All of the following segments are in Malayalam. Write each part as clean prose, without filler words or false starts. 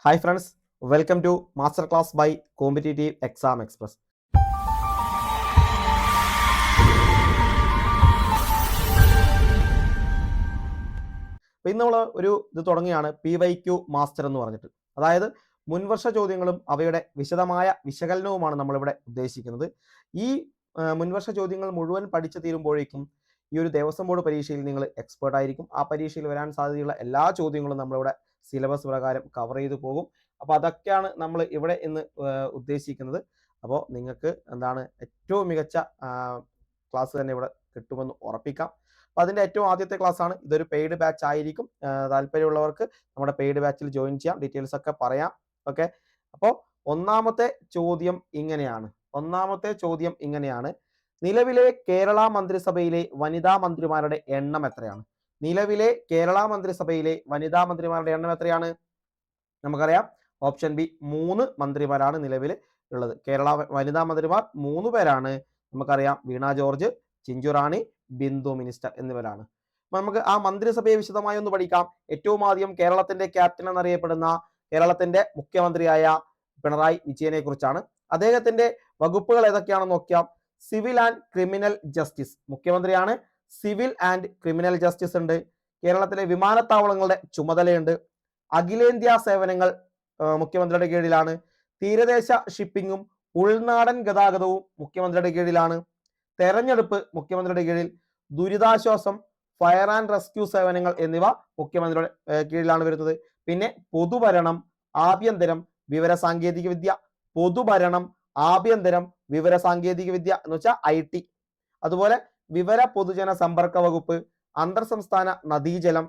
Hi friends, welcome to Masterclass by Competitive Exam Express. അപ്പോൾ ഇന്ന് നമ്മൾ ഒരു ഇത് തുടങ്ങിയാണ് PYQ മാസ്റ്റർ എന്ന് പറഞ്ഞിട്ട്. അതായത് മുൻവർഷ ചോദ്യങ്ങളും അവയുടെ വിശദമായ വിശകലനവുമാണ് നമ്മളിവിടെ ഉദ്ദേശിക്കുന്നത്. ഈ മുൻവർഷ ചോദ്യങ്ങൾ മുഴുവൻ പഠിച്ചു തീരുമ്പോഴേക്കും ഈ ഒരു ദേവസ്വം ബോർഡ് പരീക്ഷയിൽ നിങ്ങൾ എക്സ്പേർട്ട് ആയിരിക്കും. ആ പരീക്ഷയിൽ വരാൻ സാധ്യതയുള്ള എല്ലാ ചോദ്യങ്ങളും നമ്മളിവിടെ സിലബസ് പ്രകാരം കവർ ചെയ്തു പോകും. അപ്പോൾ അതൊക്കെയാണ് നമ്മൾ ഇവിടെ ഇന്ന് ഉദ്ദേശിക്കുന്നത്. അപ്പോൾ നിങ്ങൾക്ക് എന്താണ് ഏറ്റവും മികച്ച ക്ലാസ് തന്നെ ഇവിടെ കിട്ടുമെന്ന് ഉറപ്പിക്കാം. അപ്പോൾ അതിൻ്റെ ഏറ്റവും ആദ്യത്തെ ക്ലാസ് ആണ്. ഇതൊരു പെയ്ഡ് ബാച്ച് ആയിരിക്കും. താല്പര്യമുള്ളവർക്ക് നമ്മുടെ പെയ്ഡ് ബാച്ചിൽ ജോയിൻ ചെയ്യാം. ഡീറ്റെയിൽസ് ഒക്കെ പറയാം. ഓക്കെ, അപ്പോൾ ഒന്നാമത്തെ ചോദ്യം ഇങ്ങനെയാണ്. നിലവിലെ കേരള മന്ത്രിസഭയിലെ വനിതാ മന്ത്രിമാരുടെ എണ്ണം എത്രയാണ്? നിലവിലെ കേരള മന്ത്രിസഭയിലെ വനിതാ മന്ത്രിമാരുടെ എണ്ണം എത്രയാണ്? നമുക്കറിയാം, ഓപ്ഷൻ ബി 3 മന്ത്രിമാരാണ് നിലവിൽ ഉള്ളത്. കേരള വനിതാ മന്ത്രിമാർ 3 പേരാണ്. നമുക്കറിയാം, വീണ ജോർജ്, ചിഞ്ചു റാണി, ബിന്ദു മിനിസ്റ്റർ എന്നിവരാണ്. അപ്പൊ നമുക്ക് ആ മന്ത്രിസഭയെ വിശദമായി ഒന്ന് പഠിക്കാം. ഏറ്റവും ആദ്യം കേരളത്തിന്റെ ക്യാപ്റ്റൻ എന്നറിയപ്പെടുന്ന കേരളത്തിന്റെ മുഖ്യമന്ത്രിയായ പിണറായി വിജയനെ കുറിച്ചാണ്. അദ്ദേഹത്തിന്റെ വകുപ്പുകൾ ഏതൊക്കെയാണെന്ന് നോക്കാം. സിവിൽ ആൻഡ് ക്രിമിനൽ ജസ്റ്റിസ് മുഖ്യമന്ത്രിയാണ്. സിവിൽ ആൻഡ് ക്രിമിനൽ ജസ്റ്റിസ് ഉണ്ട്. കേരളത്തിലെ വിമാനത്താവളങ്ങളുടെ ചുമതലയുണ്ട്. അഖിലേന്ത്യാ സേവനങ്ങൾ മുഖ്യമന്ത്രിയുടെ കീഴിലാണ്. തീരദേശ ഷിപ്പിങ്ങും ഉൾനാടൻ ഗതാഗതവും മുഖ്യമന്ത്രിയുടെ കീഴിലാണ്. തെരഞ്ഞെടുപ്പ് മുഖ്യമന്ത്രിയുടെ കീഴിൽ. ദുരിതാശ്വാസം, ഫയർ ആൻഡ് റെസ്ക്യൂ സേവനങ്ങൾ എന്നിവ മുഖ്യമന്ത്രിയുടെ കീഴിലാണ് വരുന്നത്. പിന്നെ പൊതുഭരണം, ആഭ്യന്തരം, വിവരസാങ്കേതിക വിദ്യ. പൊതുഭരണം, ആഭ്യന്തരം, വിവരസാങ്കേതിക വിദ്യ എന്ന് വെച്ചാൽ IT. അതുപോലെ വിവര പൊതുജന സമ്പർക്ക വകുപ്പ്, അന്തർ സംസ്ഥാന നദീജലം,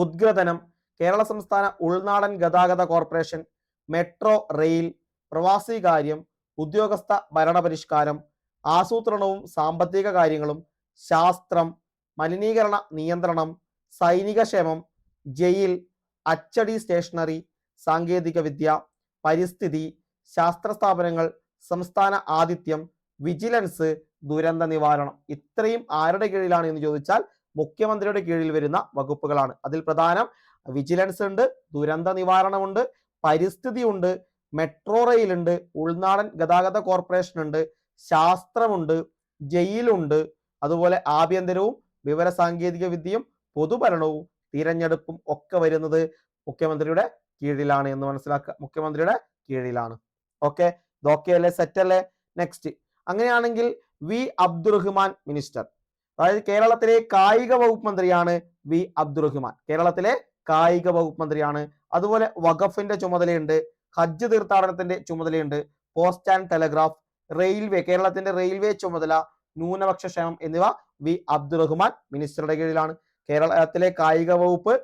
ഉദ്ഗ്രഥനം, കേരള സംസ്ഥാന ഉൾനാടൻ ഗതാഗത കോർപ്പറേഷൻ, മെട്രോ റെയിൽ, പ്രവാസി കാര്യം, ഉദ്യോഗസ്ഥ ഭരണപരിഷ്കാരം, ആസൂത്രണവും സാമ്പത്തിക കാര്യങ്ങളും, ശാസ്ത്രം, മലിനീകരണ നിയന്ത്രണം, സൈനിക ക്ഷേമം, ജയിൽ, അച്ചടി സ്റ്റേഷനറി, സാങ്കേതിക വിദ്യ, പരിസ്ഥിതി, ശാസ്ത്ര സ്ഥാപനങ്ങൾ, സംസ്ഥാന ആതിഥ്യം, വിജിലൻസ്, ദുരന്ത നിവാരണം. ഇത്രയും ആരുടെ കീഴിലാണ് എന്ന് ചോദിച്ചാൽ മുഖ്യമന്ത്രിയുടെ കീഴിൽ വരുന്ന വകുപ്പുകളാണ്. അതിൽ പ്രധാനം വിജിലൻസ് ഉണ്ട്, ദുരന്ത നിവാരണമുണ്ട്, പരിസ്ഥിതി ഉണ്ട്, മെട്രോ റെയിൽ ഉണ്ട്, ഉൾനാടൻ ഗതാഗത കോർപ്പറേഷൻ ഉണ്ട്, ശാസ്ത്രമുണ്ട്, ജയിലുണ്ട്, അതുപോലെ ആഭ്യന്തരവും വിവരസാങ്കേതിക വിദ്യയും പൊതുഭരണവും തിരഞ്ഞെടുപ്പും ഒക്കെ വരുന്നത് മുഖ്യമന്ത്രിയുടെ കീഴിലാണ് എന്ന് മനസ്സിലാക്കുക. മുഖ്യമന്ത്രിയുടെ കീഴിലാണ്. ഓക്കെ, ഇതൊക്കെ അല്ലേ, സെറ്റ് അല്ലേ? നെക്സ്റ്റ്, അങ്ങനെയാണെങ്കിൽ വി അബ്ദുറഹ്മാൻ മിനിസ്റ്റർ, അതായത് കേരളത്തിലെ കായിക വകുപ്പ് മന്ത്രിയാണ് വി അബ്ദുറഹ്മാൻ. കേരളത്തിലെ കായിക വകുപ്പ് മന്ത്രിയാണ്. അതുപോലെ വഖഫിന്റെ ചുമതലയുണ്ട്, ഹജ്ജ് തീർത്ഥാടനത്തിന്റെ ചുമതലയുണ്ട്, പോസ്റ്റ് ആൻഡ് ടെലഗ്രാഫ്, റെയിൽവേ, കേരളത്തിന്റെ റെയിൽവേ ചുമതല, ന്യൂനപക്ഷ ക്ഷേമം എന്നിവ വി അബ്ദുറഹ്മാൻ മിനിസ്റ്ററുടെ കീഴിലാണ്. കേരളത്തിലെ കായിക വകുപ്പ്,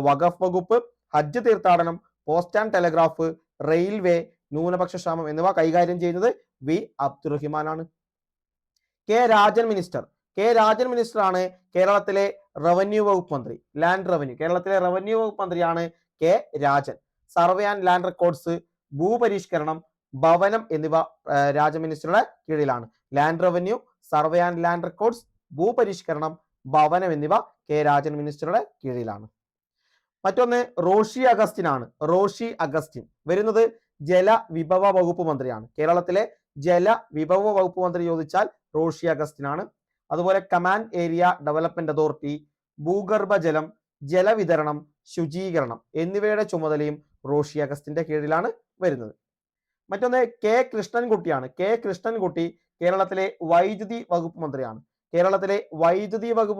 വഖഫ് വകുപ്പ്, ഹജ്ജ് തീർത്ഥാടനം, പോസ്റ്റ് ആൻഡ് ടെലഗ്രാഫ്, റെയിൽവേ, ന്യൂനപക്ഷ ക്ഷേമം എന്നിവ കൈകാര്യം ചെയ്യുന്നത് വി അബ്ദുറഹ്മാനാണ്. കെ രാജൻ മിനിസ്റ്റർ ആണ് കേരളത്തിലെ റവന്യൂ വകുപ്പ് മന്ത്രി, ലാൻഡ് റവന്യൂ. കേരളത്തിലെ റവന്യൂ വകുപ്പ് മന്ത്രിയാണ് K Rajan. Survey and land records, ഭൂപരിഷ്കരണം, ഭവനം എന്നിവ രാജൻ മിനിസ്റ്ററുടെ കീഴിലാണ്. Land revenue, survey and land records, ഭൂപരിഷ്കരണം, ഭവനം എന്നിവ കെ രാജൻ മിനിസ്റ്ററുടെ കീഴിലാണ്. മറ്റൊന്ന് റോഷി അഗസ്റ്റിൻ വരുന്നത് ജലവിഭവ വകുപ്പ് മന്ത്രിയാണ്. കേരളത്തിലെ ജലവിഭവ വകുപ്പ് മന്ത്രി ചോദിച്ചാൽ റോഷി അഗസ്റ്റിൻ ആണ്. അതുപോലെ കമാൻഡ് ഏരിയ ഡെവലപ്മെന്റ് അതോറിറ്റി, ഭൂഗർഭജലം, ജലവിതരണം, ശുചീകരണം എന്നിവയുടെ ചുമതലയും റോഷി അഗസ്റ്റിന്റെ കീഴിലാണ് വരുന്നത്. മറ്റൊന്ന് കെ കൃഷ്ണൻകുട്ടിയാണ്. കേരളത്തിലെ വൈദ്യുതി വകുപ്പ്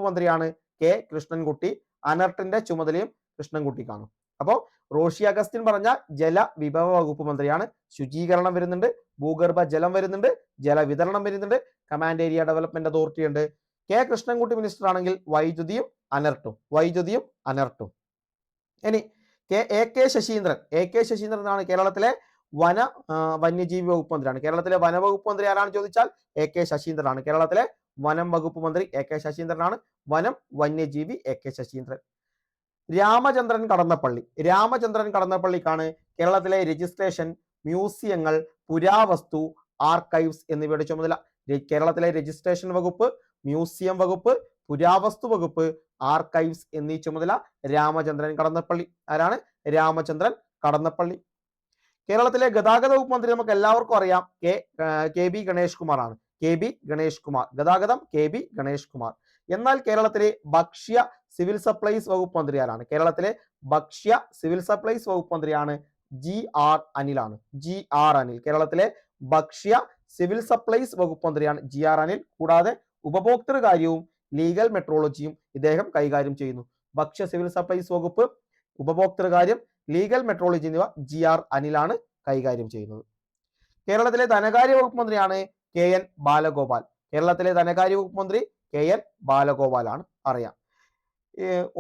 മന്ത്രിയാണ് കെ കൃഷ്ണൻകുട്ടി. അനർട്ടിന്റെ ചുമതലയും കൃഷ്ണൻകുട്ടിക്കാണ്. അപ്പോൾ റോഷി അഗസ്റ്റിൻ പറഞ്ഞ ജലവിഭവ വകുപ്പ് മന്ത്രിയാണ്. ശുചീകരണം വരുന്നുണ്ട്, ഭൂഗർഭ ജലം വരുന്നുണ്ട്, ജലവിതരണം വരുന്നുണ്ട്, കമാൻഡ് ഏരിയ ഡെവലപ്മെന്റ് അതോറിറ്റി ഉണ്ട്. കെ കൃഷ്ണൻകുട്ടി മിനിസ്റ്റർ ആണെങ്കിൽ വൈദ്യുതിയും അനർട്ടും. ഇനി എ കെ ശശീന്ദ്രൻ ആണ് കേരളത്തിലെ വന്യജീവി വകുപ്പ് മന്ത്രിയാണ്. കേരളത്തിലെ വനവകുപ്പ് മന്ത്രി ആരാണ് ചോദിച്ചാൽ എ കെ ശശീന്ദ്രനാണ്. കേരളത്തിലെ വനം വകുപ്പ് മന്ത്രി എ കെ ശശീന്ദ്രനാണ്. വനം, വന്യജീവി എ കെ ശശീന്ദ്രൻ. രാമചന്ദ്രൻ കടന്നപ്പള്ളിക്കാണ് കേരളത്തിലെ രജിസ്ട്രേഷൻ, മ്യൂസിയങ്ങൾ, പുരാവസ്തു, ആർക്കൈവ്സ് എന്നിവയുടെ ചുമതല. കേരളത്തിലെ രജിസ്ട്രേഷൻ വകുപ്പ്, മ്യൂസിയം വകുപ്പ്, പുരാവസ്തു വകുപ്പ്, ആർക്കൈവ്സ് എന്നീ ചുമതല രാമചന്ദ്രൻ കടന്നപ്പള്ളി. ആരാണ്? രാമചന്ദ്രൻ കടന്നപ്പള്ളി. കേരളത്തിലെ ഗതാഗത വകുപ്പ് മന്ത്രി നമുക്ക് എല്ലാവർക്കും അറിയാം കെ ബി ഗണേഷ് കുമാർ ആണ്. കെ ബി ഗണേഷ് കുമാർ, ഗതാഗതം കെ ബി ഗണേഷ് കുമാർ. എന്നാൽ കേരളത്തിലെ ഭക്ഷ്യ സിവിൽ സപ്ലൈസ് വകുപ്പ് മന്ത്രി ആരാണ്? കേരളത്തിലെ ഭക്ഷ്യ സിവിൽ സപ്ലൈസ് വകുപ്പ് മന്ത്രിയാണ് ജി ആർ അനിലാണ്. ജി ആർ അനിൽ കേരളത്തിലെ ഭക്ഷ്യ സിവിൽ സപ്ലൈസ് വകുപ്പ് മന്ത്രിയാണ് ജി ആർ അനിൽ. കൂടാതെ ഉപഭോക്തൃ കാര്യവും ലീഗൽ മെട്രോളജിയും ഇദ്ദേഹം കൈകാര്യം ചെയ്യുന്നു. ഭക്ഷ്യ സിവിൽ സപ്ലൈസ് വകുപ്പ്, ഉപഭോക്തൃ കാര്യം, ലീഗൽ മെട്രോളജി എന്നിവ ജി ആർ അനിലാണ് കൈകാര്യം ചെയ്യുന്നത്. കേരളത്തിലെ ധനകാര്യ വകുപ്പ് മന്ത്രിയാണ് കെ എൻ ബാലഗോപാൽ. കേരളത്തിലെ ധനകാര്യ വകുപ്പ് മന്ത്രി കെ എൻ ബാലഗോപാൽ ആണ്. അറിയാം.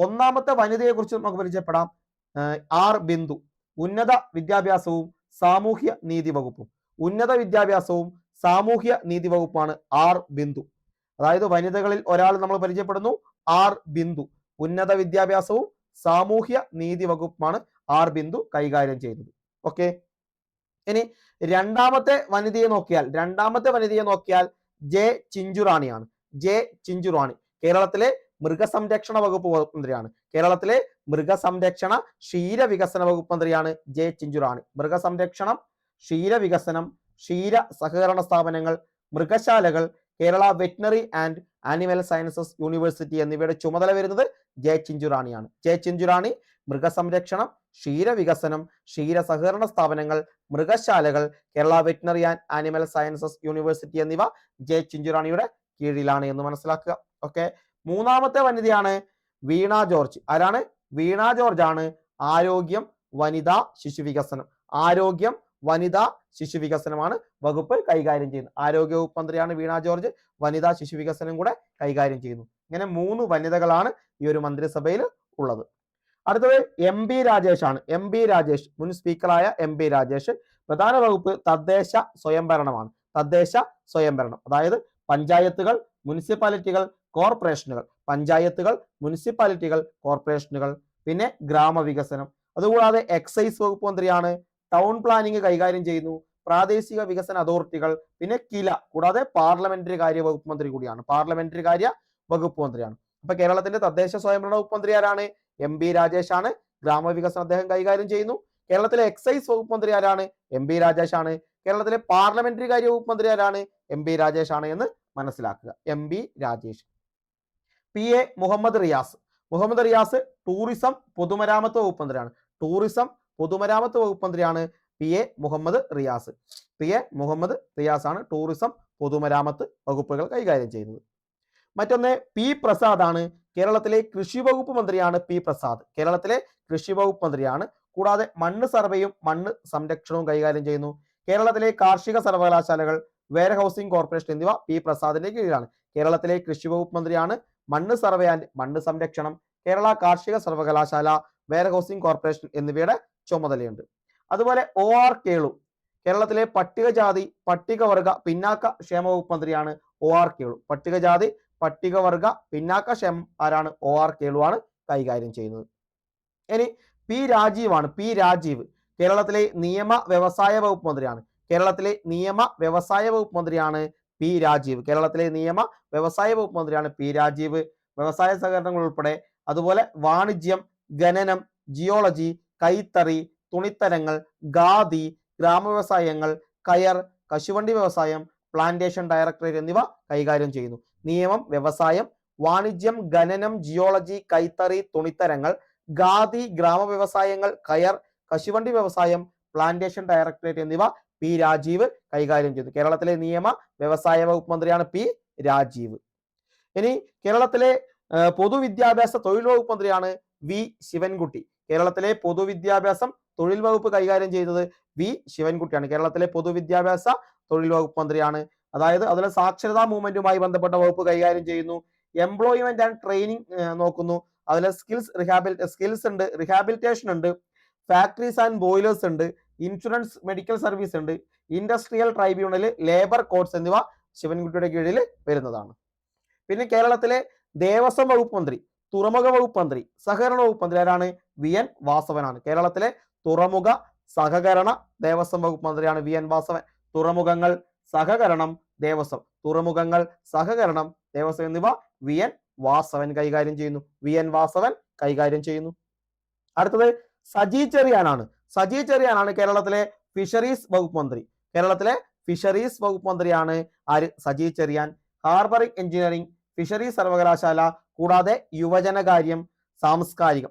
ഒന്നാമത്തെ വനിതയെ കുറിച്ച് നമുക്ക് പരിചയപ്പെടാം. ആർ ബിന്ദു, ഉന്നത വിദ്യാഭ്യാസവും സാമൂഹ്യ നീതി വകുപ്പും. ഉന്നത വിദ്യാഭ്യാസവും സാമൂഹ്യ നീതി വകുപ്പാണ് ആർ ബിന്ദു. അതായത് വനിതകളിൽ ഒരാൾ നമ്മൾ പരിചയപ്പെടുന്നു, ആർ ബിന്ദു. ഉന്നത വിദ്യാഭ്യാസവും സാമൂഹ്യ നീതി വകുപ്പാണ് ആർ ബിന്ദു കൈകാര്യം ചെയ്യുന്നത്. ഓക്കെ. ഇനി രണ്ടാമത്തെ വനിതയെ നോക്കിയാൽ ജെ ചിഞ്ചുറാണിയാണ്. ജെ ചിഞ്ചുറാണി കേരളത്തിലെ മൃഗസംരക്ഷണ വകുപ്പ് മന്ത്രിയാണ്. കേരളത്തിലെ മൃഗസംരക്ഷണ ക്ഷീരവികസന വകുപ്പ് മന്ത്രിയാണ് ജെ ചിഞ്ചുറാണി. മൃഗസംരക്ഷണം, ക്ഷീരവികസനം, ക്ഷീര സഹകരണ സ്ഥാപനങ്ങൾ, മൃഗശാലകൾ, Kerala veterinary and animal sciences university എന്നിവയുടെ ചുമതല വരുന്നത് ജെ ചിഞ്ചുറാണിയാണ്. ജെ ചിഞ്ചുറാണി മൃഗസംരക്ഷണം, ക്ഷീരവികസനം, ക്ഷീര സഹകരണ സ്ഥാപനങ്ങൾ, മൃഗശാലകൾ, Kerala veterinary and animal sciences university എന്നിവ ജെ ചിഞ്ചുറാണിയുടെ കീഴിലാണ് എന്ന് മനസ്സിലാക്കുക. ഓക്കെ. മൂന്നാമത്തെ വനിതയാണ് വീണ ജോർജ്. ആരാണ്? വീണ ജോർജ് ആണ് ആരോഗ്യം, വനിതാ ശിശു വികസനം. ആരോഗ്യം, വനിതാ ശിശു വികസനമാണ് വകുപ്പ് കൈകാര്യം ചെയ്യുന്നത്. ആരോഗ്യ വകുപ്പ് മന്ത്രിയാണ് വീണ ജോർജ്, വനിതാ ശിശു വികസനം കൂടെ കൈകാര്യം ചെയ്യുന്നു. ഇങ്ങനെ 3 വനിതകളാണ് ഈ ഒരു മന്ത്രിസഭയിൽ ഉള്ളത്. അടുത്തത് എം ബി രാജേഷ് ആണ്. എം ബി രാജേഷ്, മുൻ സ്പീക്കറായ എം ബി രാജേഷ്. പ്രധാന വകുപ്പ് തദ്ദേശ സ്വയംഭരണമാണ്. തദ്ദേശ സ്വയംഭരണം അതായത് പഞ്ചായത്തുകൾ, മുനിസിപ്പാലിറ്റികൾ, കോർപ്പറേഷനുകൾ. പഞ്ചായത്തുകൾ, മുനിസിപ്പാലിറ്റികൾ, കോർപ്പറേഷനുകൾ. പിന്നെ ഗ്രാമവികസനം. അതുകൂടാതെ എക്സൈസ് വകുപ്പ് മന്ത്രിയാണ്. ടൗൺ പ്ലാനിംഗ് കൈകാര്യം ചെയ്യുന്നു. പ്രാദേശിക വികസന അതോറിറ്റികൾ, പിന്നെ കില. കൂടാതെ പാർലമെന്ററി കാര്യ വകുപ്പ് മന്ത്രി കൂടിയാണ്. പാർലമെന്ററി കാര്യ വകുപ്പ് മന്ത്രിയാണ്. അപ്പൊ കേരളത്തിന്റെ തദ്ദേശ സ്വയംഭരണ വകുപ്പ് മന്ത്രി ആരാണ്? എം ബി രാജേഷ് ആണ്. ഗ്രാമവികസനം അദ്ദേഹം കൈകാര്യം ചെയ്യുന്നു. കേരളത്തിലെ എക്സൈസ് വകുപ്പ് മന്ത്രി ആരാണ്? എം ബി രാജേഷ് ആണ്. കേരളത്തിലെ പാർലമെന്ററി കാര്യ വകുപ്പ് മന്ത്രി ആരാണ്? എം ബി രാജേഷ് ആണ് എന്ന് മനസ്സിലാക്കുക. M B Rajesh. P A Muhammad Riyas. Muhammad Riyas tourism പൊതുമരാമത്ത് വകുപ്പ് മന്ത്രിയാണ്. ടൂറിസം പൊതുമരാമത്ത് വകുപ്പ് മന്ത്രിയാണ് P A Muhammad Riyas. P A Muhammad Riyas ആണ് ടൂറിസം പൊതുമരാമത്ത് വകുപ്പുകൾ കൈകാര്യം ചെയ്യുന്നത്. മറ്റൊന്ന് പി പ്രസാദ് ആണ്. കേരളത്തിലെ കൃഷി വകുപ്പ് മന്ത്രിയാണ് പി പ്രസാദ്. കേരളത്തിലെ കൃഷി വകുപ്പ് മന്ത്രിയാണ്. കൂടാതെ മണ്ണ് സർവേയും മണ്ണ് സംരക്ഷണവും കൈകാര്യം ചെയ്യുന്നു. കേരളത്തിലെ കാർഷിക സർവകലാശാലകൾ, വെയർ ഹൗസിംഗ് കോർപ്പറേഷൻ എന്നിവ പി പ്രസാദിന്റെ കീഴിലാണ്. കേരളത്തിലെ കൃഷി വകുപ്പ് മന്ത്രിയാണ്. മണ്ണ് സർവേ ആൻഡ് മണ്ണ് സംരക്ഷണം, കേരള കാർഷിക സർവകലാശാല, വെയർ ഹൗസിംഗ് കോർപ്പറേഷൻ എന്നിവയുടെ ചുമതലയുണ്ട്. അതുപോലെ ഒ ആർ കേളു കേരളത്തിലെ പട്ടികജാതി പട്ടികവർഗ പിന്നാക്ക ക്ഷേമ വകുപ്പ് മന്ത്രിയാണ് ഒ ആർ കേളു. പട്ടികജാതി പട്ടികവർഗ പിന്നാക്ക ക്ഷേമം ആരാണ്? ഒ ആർ കേളു ആണ് കൈകാര്യം ചെയ്യുന്നത്. ഇനി പി രാജീവ് ആണ്. പി രാജീവ് കേരളത്തിലെ നിയമ വ്യവസായ വകുപ്പ് മന്ത്രിയാണ്. കേരളത്തിലെ നിയമ വ്യവസായ വകുപ്പ് മന്ത്രിയാണ് പി രാജീവ്. കേരളത്തിലെ നിയമ വ്യവസായ വകുപ്പ് മന്ത്രിയാണ് പി രാജീവ്. വ്യവസായ സഹകരണങ്ങൾ ഉൾപ്പെടെ, അതുപോലെ വാണിജ്യം, ഖനനം, ജിയോളജി, കൈത്തറി, തുണിത്തരങ്ങൾ, ഖാദി, ഗ്രാമവ്യവസായങ്ങൾ, കയർ, കശുവണ്ടി വ്യവസായം, പ്ലാന്റേഷൻ ഡയറക്ടറേറ്റ് എന്നിവ കൈകാര്യം ചെയ്യുന്നു. നിയമം, വ്യവസായം, വാണിജ്യം, ഖനനം, ജിയോളജി, കൈത്തറി, തുണിത്തരങ്ങൾ, ഖാദി, ഗ്രാമവ്യവസായങ്ങൾ, കയർ, കശുവണ്ടി വ്യവസായം, പ്ലാന്റേഷൻ ഡയറക്ടറേറ്റ് എന്നിവ പി രാജീവ് കൈകാര്യം ചെയ്തു. കേരളത്തിലെ നിയമ വ്യവസായ വകുപ്പ് മന്ത്രിയാണ് പി രാജീവ്. ഇനി കേരളത്തിലെ പൊതുവിദ്യാഭ്യാസ തൊഴിൽ വകുപ്പ് മന്ത്രിയാണ് വി ശിവൻകുട്ടി. കേരളത്തിലെ പൊതുവിദ്യാഭ്യാസം തൊഴിൽ വകുപ്പ് കൈകാര്യം ചെയ്യുന്നത് വി ശിവൻകുട്ടിയാണ്. കേരളത്തിലെ പൊതുവിദ്യാഭ്യാസ തൊഴിൽ വകുപ്പ് മന്ത്രിയാണ്. അതായത് അതിലെ സാക്ഷരതാ മൂവ്മെന്റുമായി ബന്ധപ്പെട്ട വകുപ്പ് കൈകാര്യം ചെയ്യുന്നു. എംപ്ലോയ്മെന്റ് ആൻഡ് ട്രെയിനിങ് നോക്കുന്നു. അതിലെ സ്കിൽസ് ഉണ്ട്, റിഹാബിലിറ്റേഷൻ ഉണ്ട്, ഫാക്ടറീസ് ആൻഡ് ബോയിലേഴ്സ് ഉണ്ട്, ഇൻഷുറൻസ് മെഡിക്കൽ സർവീസ് ഉണ്ട്, ഇൻഡസ്ട്രിയൽ ട്രൈബ്യൂണൽ, ലേബർ കോഡ്സ് എന്നിവ ശിവൻകുട്ടിയുടെ കീഴിൽ വരുന്നതാണ്. പിന്നെ കേരളത്തിലെ ദേവസ്വം വകുപ്പ് മന്ത്രി, തുറമുഖ വകുപ്പ് മന്ത്രി, സഹകരണ വകുപ്പ് മന്ത്രി ആരാണ്? വി എൻ വാസവനാണ്. കേരളത്തിലെ തുറമുഖ സഹകരണ ദേവസ്വം വകുപ്പ് മന്ത്രിയാണ് വി എൻ വാസവൻ. തുറമുഖങ്ങൾ, സഹകരണം, ദേവസ്വം. തുറമുഖങ്ങൾ, സഹകരണം, ദേവസ്വം എന്നിവ വി എൻ വാസവൻ കൈകാര്യം ചെയ്യുന്നു. വി എൻ വാസവൻ കൈകാര്യം ചെയ്യുന്നു. അടുത്തത് സജി ചെറിയാനാണ്. സജി ചെറിയാനാണ് കേരളത്തിലെ ഫിഷറീസ് വകുപ്പ് മന്ത്രി. കേരളത്തിലെ ഫിഷറീസ് വകുപ്പ് മന്ത്രിയാണ് ആര്? സജി ചെറിയാൻ. ഹാർബറിംഗ് എഞ്ചിനീയറിംഗ്, ഫിഷറീസ് സർവകലാശാല, കൂടാതെ യുവജനകാര്യം, സാംസ്കാരിക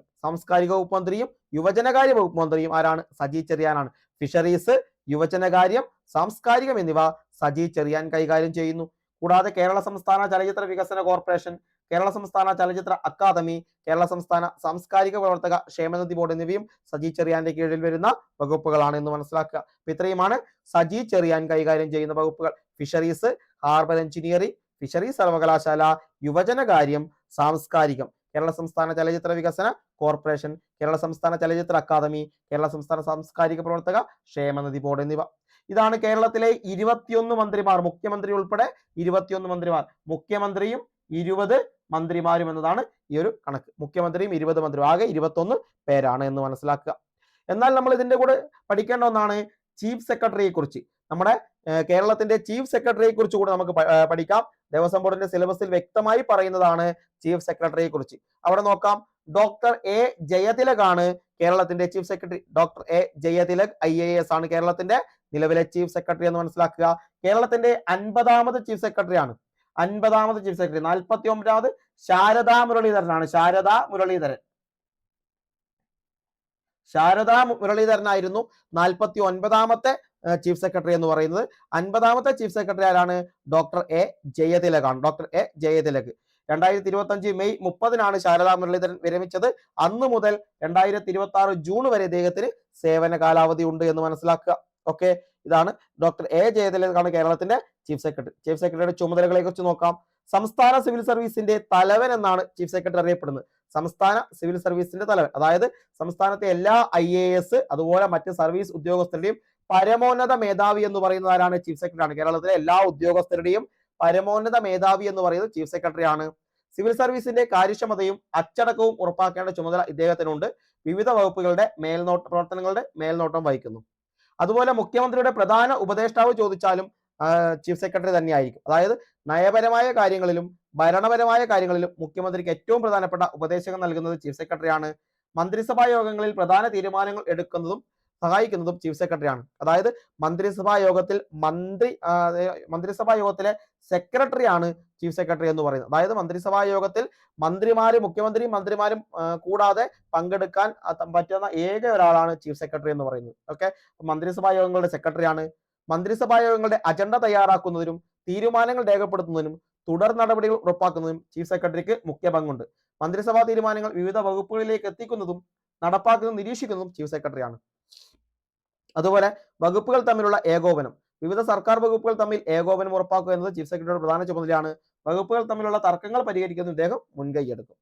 വകുപ്പ് മന്ത്രിയും യുവജനകാര്യ വകുപ്പ് മന്ത്രിയും ആരാണ്? സജി ചെറിയാനാണ്. ഫിഷറീസ്, യുവജനകാര്യം, സാംസ്കാരികം എന്നിവ സജി ചെറിയാൻ കൈകാര്യം ചെയ്യുന്നു. കൂടാതെ കേരള സംസ്ഥാന ചലച്ചിത്ര വികസന കോർപ്പറേഷൻ, കേരള സംസ്ഥാന ചലച്ചിത്ര അക്കാദമി, കേരള സംസ്ഥാന സാംസ്കാരിക പ്രവർത്തക ക്ഷേമനിധി ബോർഡ് എന്നിവയും സജി ചെറിയാന്റെ കീഴിൽ വരുന്ന വകുപ്പുകളാണ് എന്ന് മനസ്സിലാക്കുക. ഇത്രയുമാണ് സജി ചെറിയാൻ കൈകാര്യം ചെയ്യുന്ന വകുപ്പുകൾ. ഫിഷറീസ്, ഹാർബർ എഞ്ചിനീയറിംഗ്, ഫിഷറീസ് സർവകലാശാല, യുവജനകാര്യം, സാംസ്കാരികം, കേരള സംസ്ഥാന ചലച്ചിത്ര വികസന കോർപ്പറേഷൻ, കേരള സംസ്ഥാന ചലച്ചിത്ര അക്കാദമി, കേരള സംസ്ഥാന സാംസ്കാരിക പ്രവർത്തക ക്ഷേമനിധി ബോർഡ് എന്നിവ. ഇതാണ് കേരളത്തിലെ 21 മന്ത്രിമാർ, മുഖ്യമന്ത്രി ഉൾപ്പെടെ 21 മന്ത്രിമാർ. മുഖ്യമന്ത്രിയും 20 മന്ത്രിമാരും എന്നതാണ് ഈ ഒരു കണക്ക്. മുഖ്യമന്ത്രിയും 20 മന്ത്രിമാരും, ആകെ 21 പേരാണ് എന്ന് മനസ്സിലാക്കുക. എന്നാൽ നമ്മൾ ഇതിന്റെ കൂടെ പഠിക്കേണ്ട ഒന്നാണ് ചീഫ് സെക്രട്ടറിയെ കുറിച്ച്. നമ്മുടെ കേരളത്തിന്റെ ചീഫ് സെക്രട്ടറിയെ കുറിച്ച് കൂടെ നമുക്ക് പഠിക്കാം. ദേവസ്വം ബോർഡിന്റെ സിലബസിൽ വ്യക്തമായി പറയുന്നതാണ് ചീഫ് സെക്രട്ടറിയെ കുറിച്ച്. അവിടെ നോക്കാം, ഡോക്ടർ എ ജയതിലകാണ് കേരളത്തിന്റെ chief secretary. Doctor A Jayathilak IAS ആണ് കേരളത്തിന്റെ നിലവിലെ ചീഫ് സെക്രട്ടറി എന്ന് മനസ്സിലാക്കുക. കേരളത്തിന്റെ 50ാമത് ചീഫ് സെക്രട്ടറി ആണ്. 50ാമത് ചീഫ് സെക്രട്ടറി. 49ാമത് ശാരദാ മുരളീധരനാണ്. ശാരദാ മുരളീധരനായിരുന്നു 49ാമത്തെ ചീഫ് സെക്രട്ടറി എന്ന് പറയുന്നത്. 50ാമത്തെ ചീഫ് സെക്രട്ടറി ആരാണ്? ഡോക്ടർ എ ജയതിലകാണ്. Doctor A Jayathilak. 2025 മെയ് 30-നാണ് ശാരദാ മുരളീധരൻ വിരമിച്ചത്. അന്ന് മുതൽ 2026 ജൂൺ വരെ ഇദ്ദേഹത്തിന് സേവന കാലാവധി ഉണ്ട് എന്ന് മനസ്സിലാക്കുക. ഓക്കെ, ഇതാണ് ഡോക്ടർ എ ജയതിലകാണ് കേരളത്തിന്റെ ചീഫ് സെക്രട്ടറി. ചീഫ് സെക്രട്ടറിയുടെ ചുമതലകളെ കുറിച്ച് നോക്കാം. സംസ്ഥാന സിവിൽ സർവീസിന്റെ തലവൻ എന്നാണ് ചീഫ് സെക്രട്ടറി അറിയപ്പെടുന്നത്. സംസ്ഥാന സിവിൽ സർവീസിന്റെ തലവൻ, അതായത് സംസ്ഥാനത്തെ എല്ലാ IAS അതുപോലെ മറ്റ് സർവീസ് ഉദ്യോഗസ്ഥരുടെയും പരമോന്നത മേധാവി എന്ന് പറയുന്നത് ആരാണ്? ചീഫ് സെക്രട്ടറി ആണ്. കേരളത്തിലെ എല്ലാ ഉദ്യോഗസ്ഥരുടെയും പരമോന്നത മേധാവി എന്ന് പറയുന്നത് ചീഫ് സെക്രട്ടറി ആണ്. സിവിൽ സർവീസിന്റെ കാര്യക്ഷമതയും അച്ചടക്കവും ഉറപ്പാക്കേണ്ട ചുമതല ഇദ്ദേഹത്തിനുണ്ട്. വിവിധ വകുപ്പുകളുടെ പ്രവർത്തനങ്ങളുടെ മേൽനോട്ടം വഹിക്കുന്നു. അതുപോലെ മുഖ്യമന്ത്രിയുടെ പ്രധാന ഉപദേഷ്ടാവ് ചോദിച്ചാലും ചീഫ് സെക്രട്ടറി തന്നെയായിരിക്കും. അതായത് നയപരമായ കാര്യങ്ങളിലും ഭരണപരമായ കാര്യങ്ങളിലും മുഖ്യമന്ത്രിക്ക് ഏറ്റവും പ്രധാനപ്പെട്ട ഉപദേശങ്ങൾ നൽകുന്നത് ചീഫ് സെക്രട്ടറിയാണ്. മന്ത്രിസഭാ യോഗങ്ങളിൽ പ്രധാന തീരുമാനങ്ങൾ എടുക്കുന്നതും സഹായിക്കുന്നതും ചീഫ് സെക്രട്ടറിയാണ്. അതായത് മന്ത്രിസഭാ യോഗത്തിലെ സെക്രട്ടറിയാണ് ചീഫ് സെക്രട്ടറി എന്ന് പറയുന്നത്. അതായത് മന്ത്രിസഭാ യോഗത്തിൽ മന്ത്രിമാരും കൂടാതെ പങ്കെടുക്കാൻ പറ്റുന്ന ഏക ഒരാളാണ് ചീഫ് സെക്രട്ടറി എന്ന് പറയുന്നത്. ഓക്കെ, മന്ത്രിസഭാ യോഗങ്ങളുടെ സെക്രട്ടറിയാണ്. മന്ത്രിസഭാ യോഗങ്ങളുടെ അജണ്ട തയ്യാറാക്കുന്നതിനും തീരുമാനങ്ങൾ രേഖപ്പെടുത്തുന്നതിനും തുടർ നടപടികൾ ഉറപ്പാക്കുന്നതിനും ചീഫ് സെക്രട്ടറിക്ക് മുഖ്യ പങ്കുണ്ട്. മന്ത്രിസഭാ തീരുമാനങ്ങൾ വിവിധ വകുപ്പുകളിലേക്ക് എത്തിക്കുന്നതും നടപ്പാക്കുന്നതും നിരീക്ഷിക്കുന്നതും ചീഫ് സെക്രട്ടറിയാണ്. അതുപോലെ വകുപ്പുകൾ തമ്മിലുള്ള ഏകോപനം, വിവിധ സർക്കാർ വകുപ്പുകൾ തമ്മിൽ ഏകോപനം ഉറപ്പാക്കുക എന്നത് ചീഫ് സെക്രട്ടറിയുടെ പ്രധാന ചുമതലയാണ്. വകുപ്പുകൾ തമ്മിലുള്ള തർക്കങ്ങൾ പരിഹരിക്കുന്ന ഇദ്ദേഹം മുൻകൈയെടുക്കും.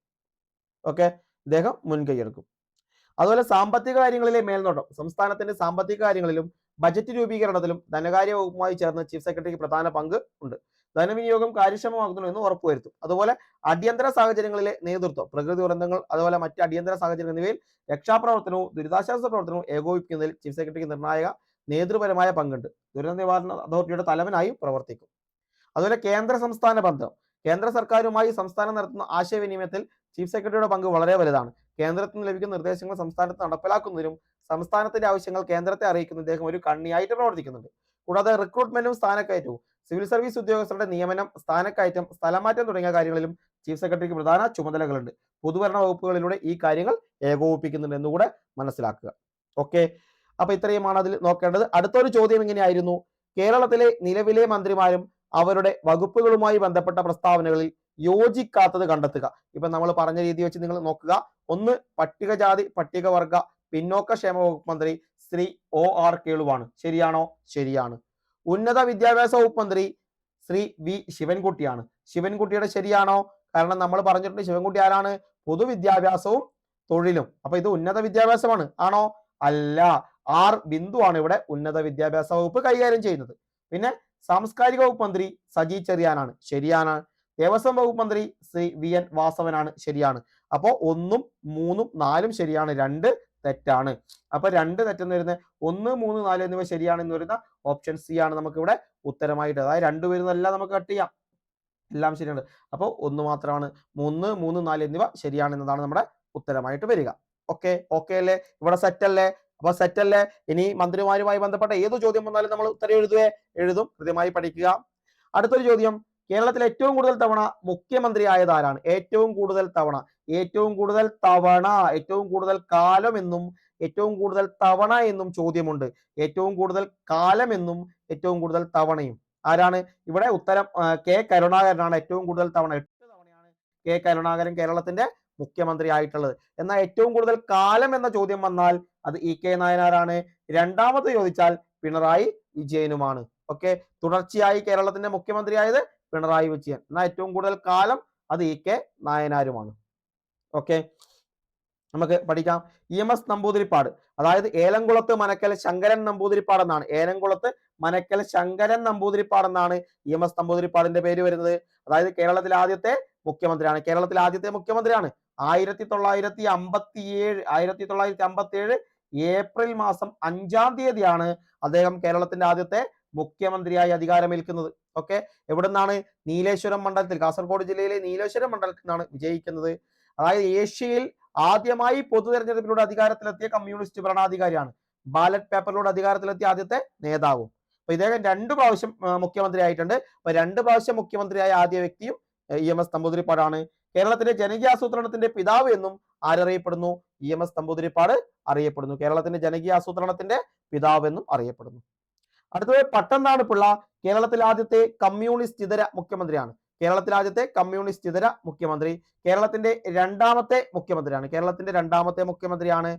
അതുപോലെ സാമ്പത്തിക കാര്യങ്ങളിലെ മേൽനോട്ടം, സംസ്ഥാനത്തിന്റെ സാമ്പത്തിക കാര്യങ്ങളിലും ബജറ്റ് രൂപീകരണത്തിലും ധനകാര്യ വകുപ്പുമായി ചേർന്ന് ചീഫ് സെക്രട്ടറിക്ക് പ്രധാന പങ്ക് ഉണ്ട്. ധനവിനിയോഗം കാര്യക്ഷമമാക്കുന്നു എന്ന് ഉറപ്പുവരുത്തും. അതുപോലെ അടിയന്തര സാഹചര്യങ്ങളിലെ നേതൃത്വം, പ്രകൃതി ദുരന്തങ്ങൾ അതുപോലെ മറ്റ് അടിയന്തര സാഹചര്യങ്ങൾ എന്നിവയിൽ രക്ഷാപ്രവർത്തനവും ദുരിതാശ്വാസ പ്രവർത്തനവും ഏകോപിപ്പിക്കുന്നതിൽ ചീഫ് സെക്രട്ടറിക്ക് നിർണായക നേതൃപരമായ പങ്കുണ്ട്. ദുരന്ത നിവാരണ അതോറിറ്റിയുടെ തലവനായും പ്രവർത്തിക്കും. അതുപോലെ കേന്ദ്ര സംസ്ഥാന ബന്ധം, കേന്ദ്ര സർക്കാരുമായി സംസ്ഥാനം നടത്തുന്ന ആശയവിനിമയത്തിൽ ചീഫ് സെക്രട്ടറിയുടെ പങ്ക് വളരെ വലുതാണ്. കേന്ദ്രത്തിൽ നിന്ന് ലഭിക്കുന്ന നിർദ്ദേശങ്ങൾ സംസ്ഥാനത്ത് നടപ്പിലാക്കുന്നതിനും സംസ്ഥാനത്തിന്റെ ആവശ്യങ്ങൾ കേന്ദ്രത്തെ അറിയിക്കുന്ന ഇദ്ദേഹം ഒരു കണ്ണിയായിട്ട് പ്രവർത്തിക്കുന്നുണ്ട്. കൂടാതെ റിക്രൂട്ട്മെന്റും സ്ഥാനക്കയറ്റവും, സിവിൽ സർവീസ് ഉദ്യോഗസ്ഥരുടെ നിയമനം, സ്ഥാനക്കയറ്റം, സ്ഥലമാറ്റം തുടങ്ങിയ കാര്യങ്ങളിലും ചീഫ് സെക്രട്ടറിക്ക് പ്രധാന ചുമതലകളുണ്ട്. പൊതുഭരണ വകുപ്പുകളിലൂടെ ഈ കാര്യങ്ങൾ ഏകോപിപ്പിക്കുന്നുണ്ട് എന്നുകൂടെ മനസ്സിലാക്കുക. ഓക്കെ, അപ്പൊ ഇത്രയുമാണ് അതിൽ നോക്കേണ്ടത്. അടുത്തൊരു ചോദ്യം ഇങ്ങനെയായിരുന്നു: കേരളത്തിലെ നിലവിലെ മന്ത്രിമാരും അവരുടെ വകുപ്പുകളുമായി ബന്ധപ്പെട്ട പ്രസ്താവനകളിൽ യോജിക്കാത്തത് കണ്ടെത്തുക. ഇപ്പൊ നമ്മൾ പറഞ്ഞ രീതി വെച്ച് നിങ്ങൾ നോക്കുക. ഒന്ന്, പട്ടികജാതി പട്ടികവർഗ പിന്നോക്ക ക്ഷേമ വകുപ്പ് മന്ത്രി ശ്രീ OR കേളുവാണ്. ശരിയാണോ? ശരിയാണ്. ഉന്നത വിദ്യാഭ്യാസ വകുപ്പ് മന്ത്രി ശ്രീ V ശിവൻകുട്ടിയാണ്. ശിവൻകുട്ടിയുടെ ശരിയാണോ? കാരണം നമ്മൾ പറഞ്ഞിട്ടുണ്ട് ശിവൻകുട്ടി ആരാണ്? പൊതുവിദ്യാഭ്യാസവും തൊഴിലും. അപ്പൊ ഇത് ഉന്നത വിദ്യാഭ്യാസമാണ്. ആണോ? അല്ല. R ബിന്ദു ആണ് ഇവിടെ ഉന്നത വിദ്യാഭ്യാസ വകുപ്പ് കൈകാര്യം ചെയ്യുന്നത്. പിന്നെ സാംസ്കാരിക വകുപ്പ് മന്ത്രി സജി ചെറിയാനാണ്. ശരിയാണ്. ദേവസ്വം വകുപ്പ് മന്ത്രി ശ്രീ VN വാസവനാണ്. ശരിയാണ്. അപ്പോൾ 1, 3, 4 ശരിയാണ്, 2 തെറ്റാണ്. അപ്പൊ 2 തെറ്റെന്ന് വരുന്ന 1, 3, 4 എന്നിവ ശരിയാണെന്ന് വരുന്ന ഓപ്ഷൻ C ആണ് നമുക്ക് ഇവിടെ ഉത്തരമായിട്ട്. അതായത് 2 വരുന്നതെല്ലാം നമുക്ക് കട്ട് ചെയ്യാം, എല്ലാം ശരിയാണ്. അപ്പോൾ 1 മാത്രമാണ്. 3, 3, 4 എന്നിവ ശരിയാണെന്നതാണ് നമ്മുടെ ഉത്തരമായിട്ട് വരിക. ഓക്കെ അല്ലേ? ഇവിടെ സെറ്റ് അല്ലേ? അപ്പൊ സെറ്റ് അല്ലേ? ഇനി മന്ത്രിമാരുമായി ബന്ധപ്പെട്ട ഏത് ചോദ്യം വന്നാലും നമ്മൾ ഉത്തരം എഴുതും. കൃത്യമായി പഠിക്കുക. അടുത്തൊരു ചോദ്യം, കേരളത്തിൽ ഏറ്റവും കൂടുതൽ തവണ മുഖ്യമന്ത്രി ആയത് ആരാണ്? ഏറ്റവും കൂടുതൽ തവണ, ഏറ്റവും കൂടുതൽ കാലം എന്നും ഏറ്റവും കൂടുതൽ തവണ എന്നും ചോദ്യമുണ്ട്. ഏറ്റവും കൂടുതൽ കാലം എന്നും ഏറ്റവും കൂടുതൽ തവണയും ആരാണ്? ഇവിടെ ഉത്തരം കെ കരുണാകരനാണ്. ഏറ്റവും കൂടുതൽ തവണ 8 തവണയാണ് കെ കരുണാകരൻ കേരളത്തിന്റെ മുഖ്യമന്ത്രി ആയിട്ടുള്ളത്. എന്നാൽ ഏറ്റവും കൂടുതൽ കാലം എന്ന ചോദ്യം വന്നാൽ അത് ഇ കെ നായനാരാണ്. രണ്ടാമത് ചോദിച്ചാൽ പിണറായി വിജയനുമാണ്. ഓക്കെ, തുടർച്ചയായി കേരളത്തിന്റെ മുഖ്യമന്ത്രി ആയത് പിണറായി വിജയൻ. എന്നാൽ ഏറ്റവും കൂടുതൽ കാലം അത് ഇ കെ നായനാരുമാണ്. ഓക്കെ, നമുക്ക് പഠിക്കാം. EMS നമ്പൂതിരിപ്പാട്, അതായത് ഏലംകുളത്ത് മനക്കൽ ശങ്കരൻ നമ്പൂതിരിപ്പാട് എന്നാണ്. ഏലംകുളത്ത് മനക്കൽ ശങ്കരൻ നമ്പൂതിരിപ്പാട് എന്നാണ് EMS നമ്പൂതിരിപ്പാടിന്റെ പേര് വരുന്നത്. അതായത് കേരളത്തിലെ ആദ്യത്തെ മുഖ്യമന്ത്രിയാണ്. 1957 ഏപ്രിൽ മാസം 5-ാം തീയതിയാണ് അദ്ദേഹം കേരളത്തിന്റെ ആദ്യത്തെ മുഖ്യമന്ത്രിയായി അധികാരമേൽക്കുന്നത്. ഓക്കെ, എവിടെ നിന്നാണ്? നീലേശ്വരം മണ്ഡലത്തിൽ, കാസർഗോഡ് ജില്ലയിലെ നീലേശ്വരം മണ്ഡലത്തിൽ നിന്നാണ് വിജയിക്കുന്നത്. അതായത് ഏഷ്യയിൽ ആദ്യമായി പൊതു തെരഞ്ഞെടുപ്പിലൂടെ അധികാരത്തിലെത്തിയ കമ്മ്യൂണിസ്റ്റ് ഭരണാധികാരിയാണ്. ബാലറ്റ് പേപ്പറിലൂടെ അധികാരത്തിലെത്തിയ ആദ്യത്തെ നേതാവും. അപ്പൊ ഇദ്ദേഹം 2 പ്രാവശ്യം മുഖ്യമന്ത്രി ആയിട്ടുണ്ട്. അപ്പൊ 2 പ്രാവശ്യം മുഖ്യമന്ത്രിയായ ആദ്യ വ്യക്തിയും EMS നമ്പൂതിരിപ്പാടാണ്. കേരളത്തിന്റെ ജനകീയാസൂത്രണത്തിന്റെ പിതാവ് എന്നും ആരറിയപ്പെടുന്നു? EMS നമ്പൂതിരിപ്പാട് അറിയപ്പെടുന്നു. കേരളത്തിന്റെ ജനകീയാസൂത്രണത്തിന്റെ പിതാവ് എന്നും അറിയപ്പെടുന്നു. അടുത്തത് പട്ടംതാണ് പിള്ള കേരളത്തിലെ ആദ്യത്തെ കമ്മ്യൂണിസ്റ്റ് ഇതര മുഖ്യമന്ത്രിയാണ്. കേരളത്തിലെ ആദ്യത്തെ കമ്മ്യൂണിസ്റ്റ് ഇതര മുഖ്യമന്ത്രി. കേരളത്തിന്റെ രണ്ടാമത്തെ മുഖ്യമന്ത്രിയാണ്.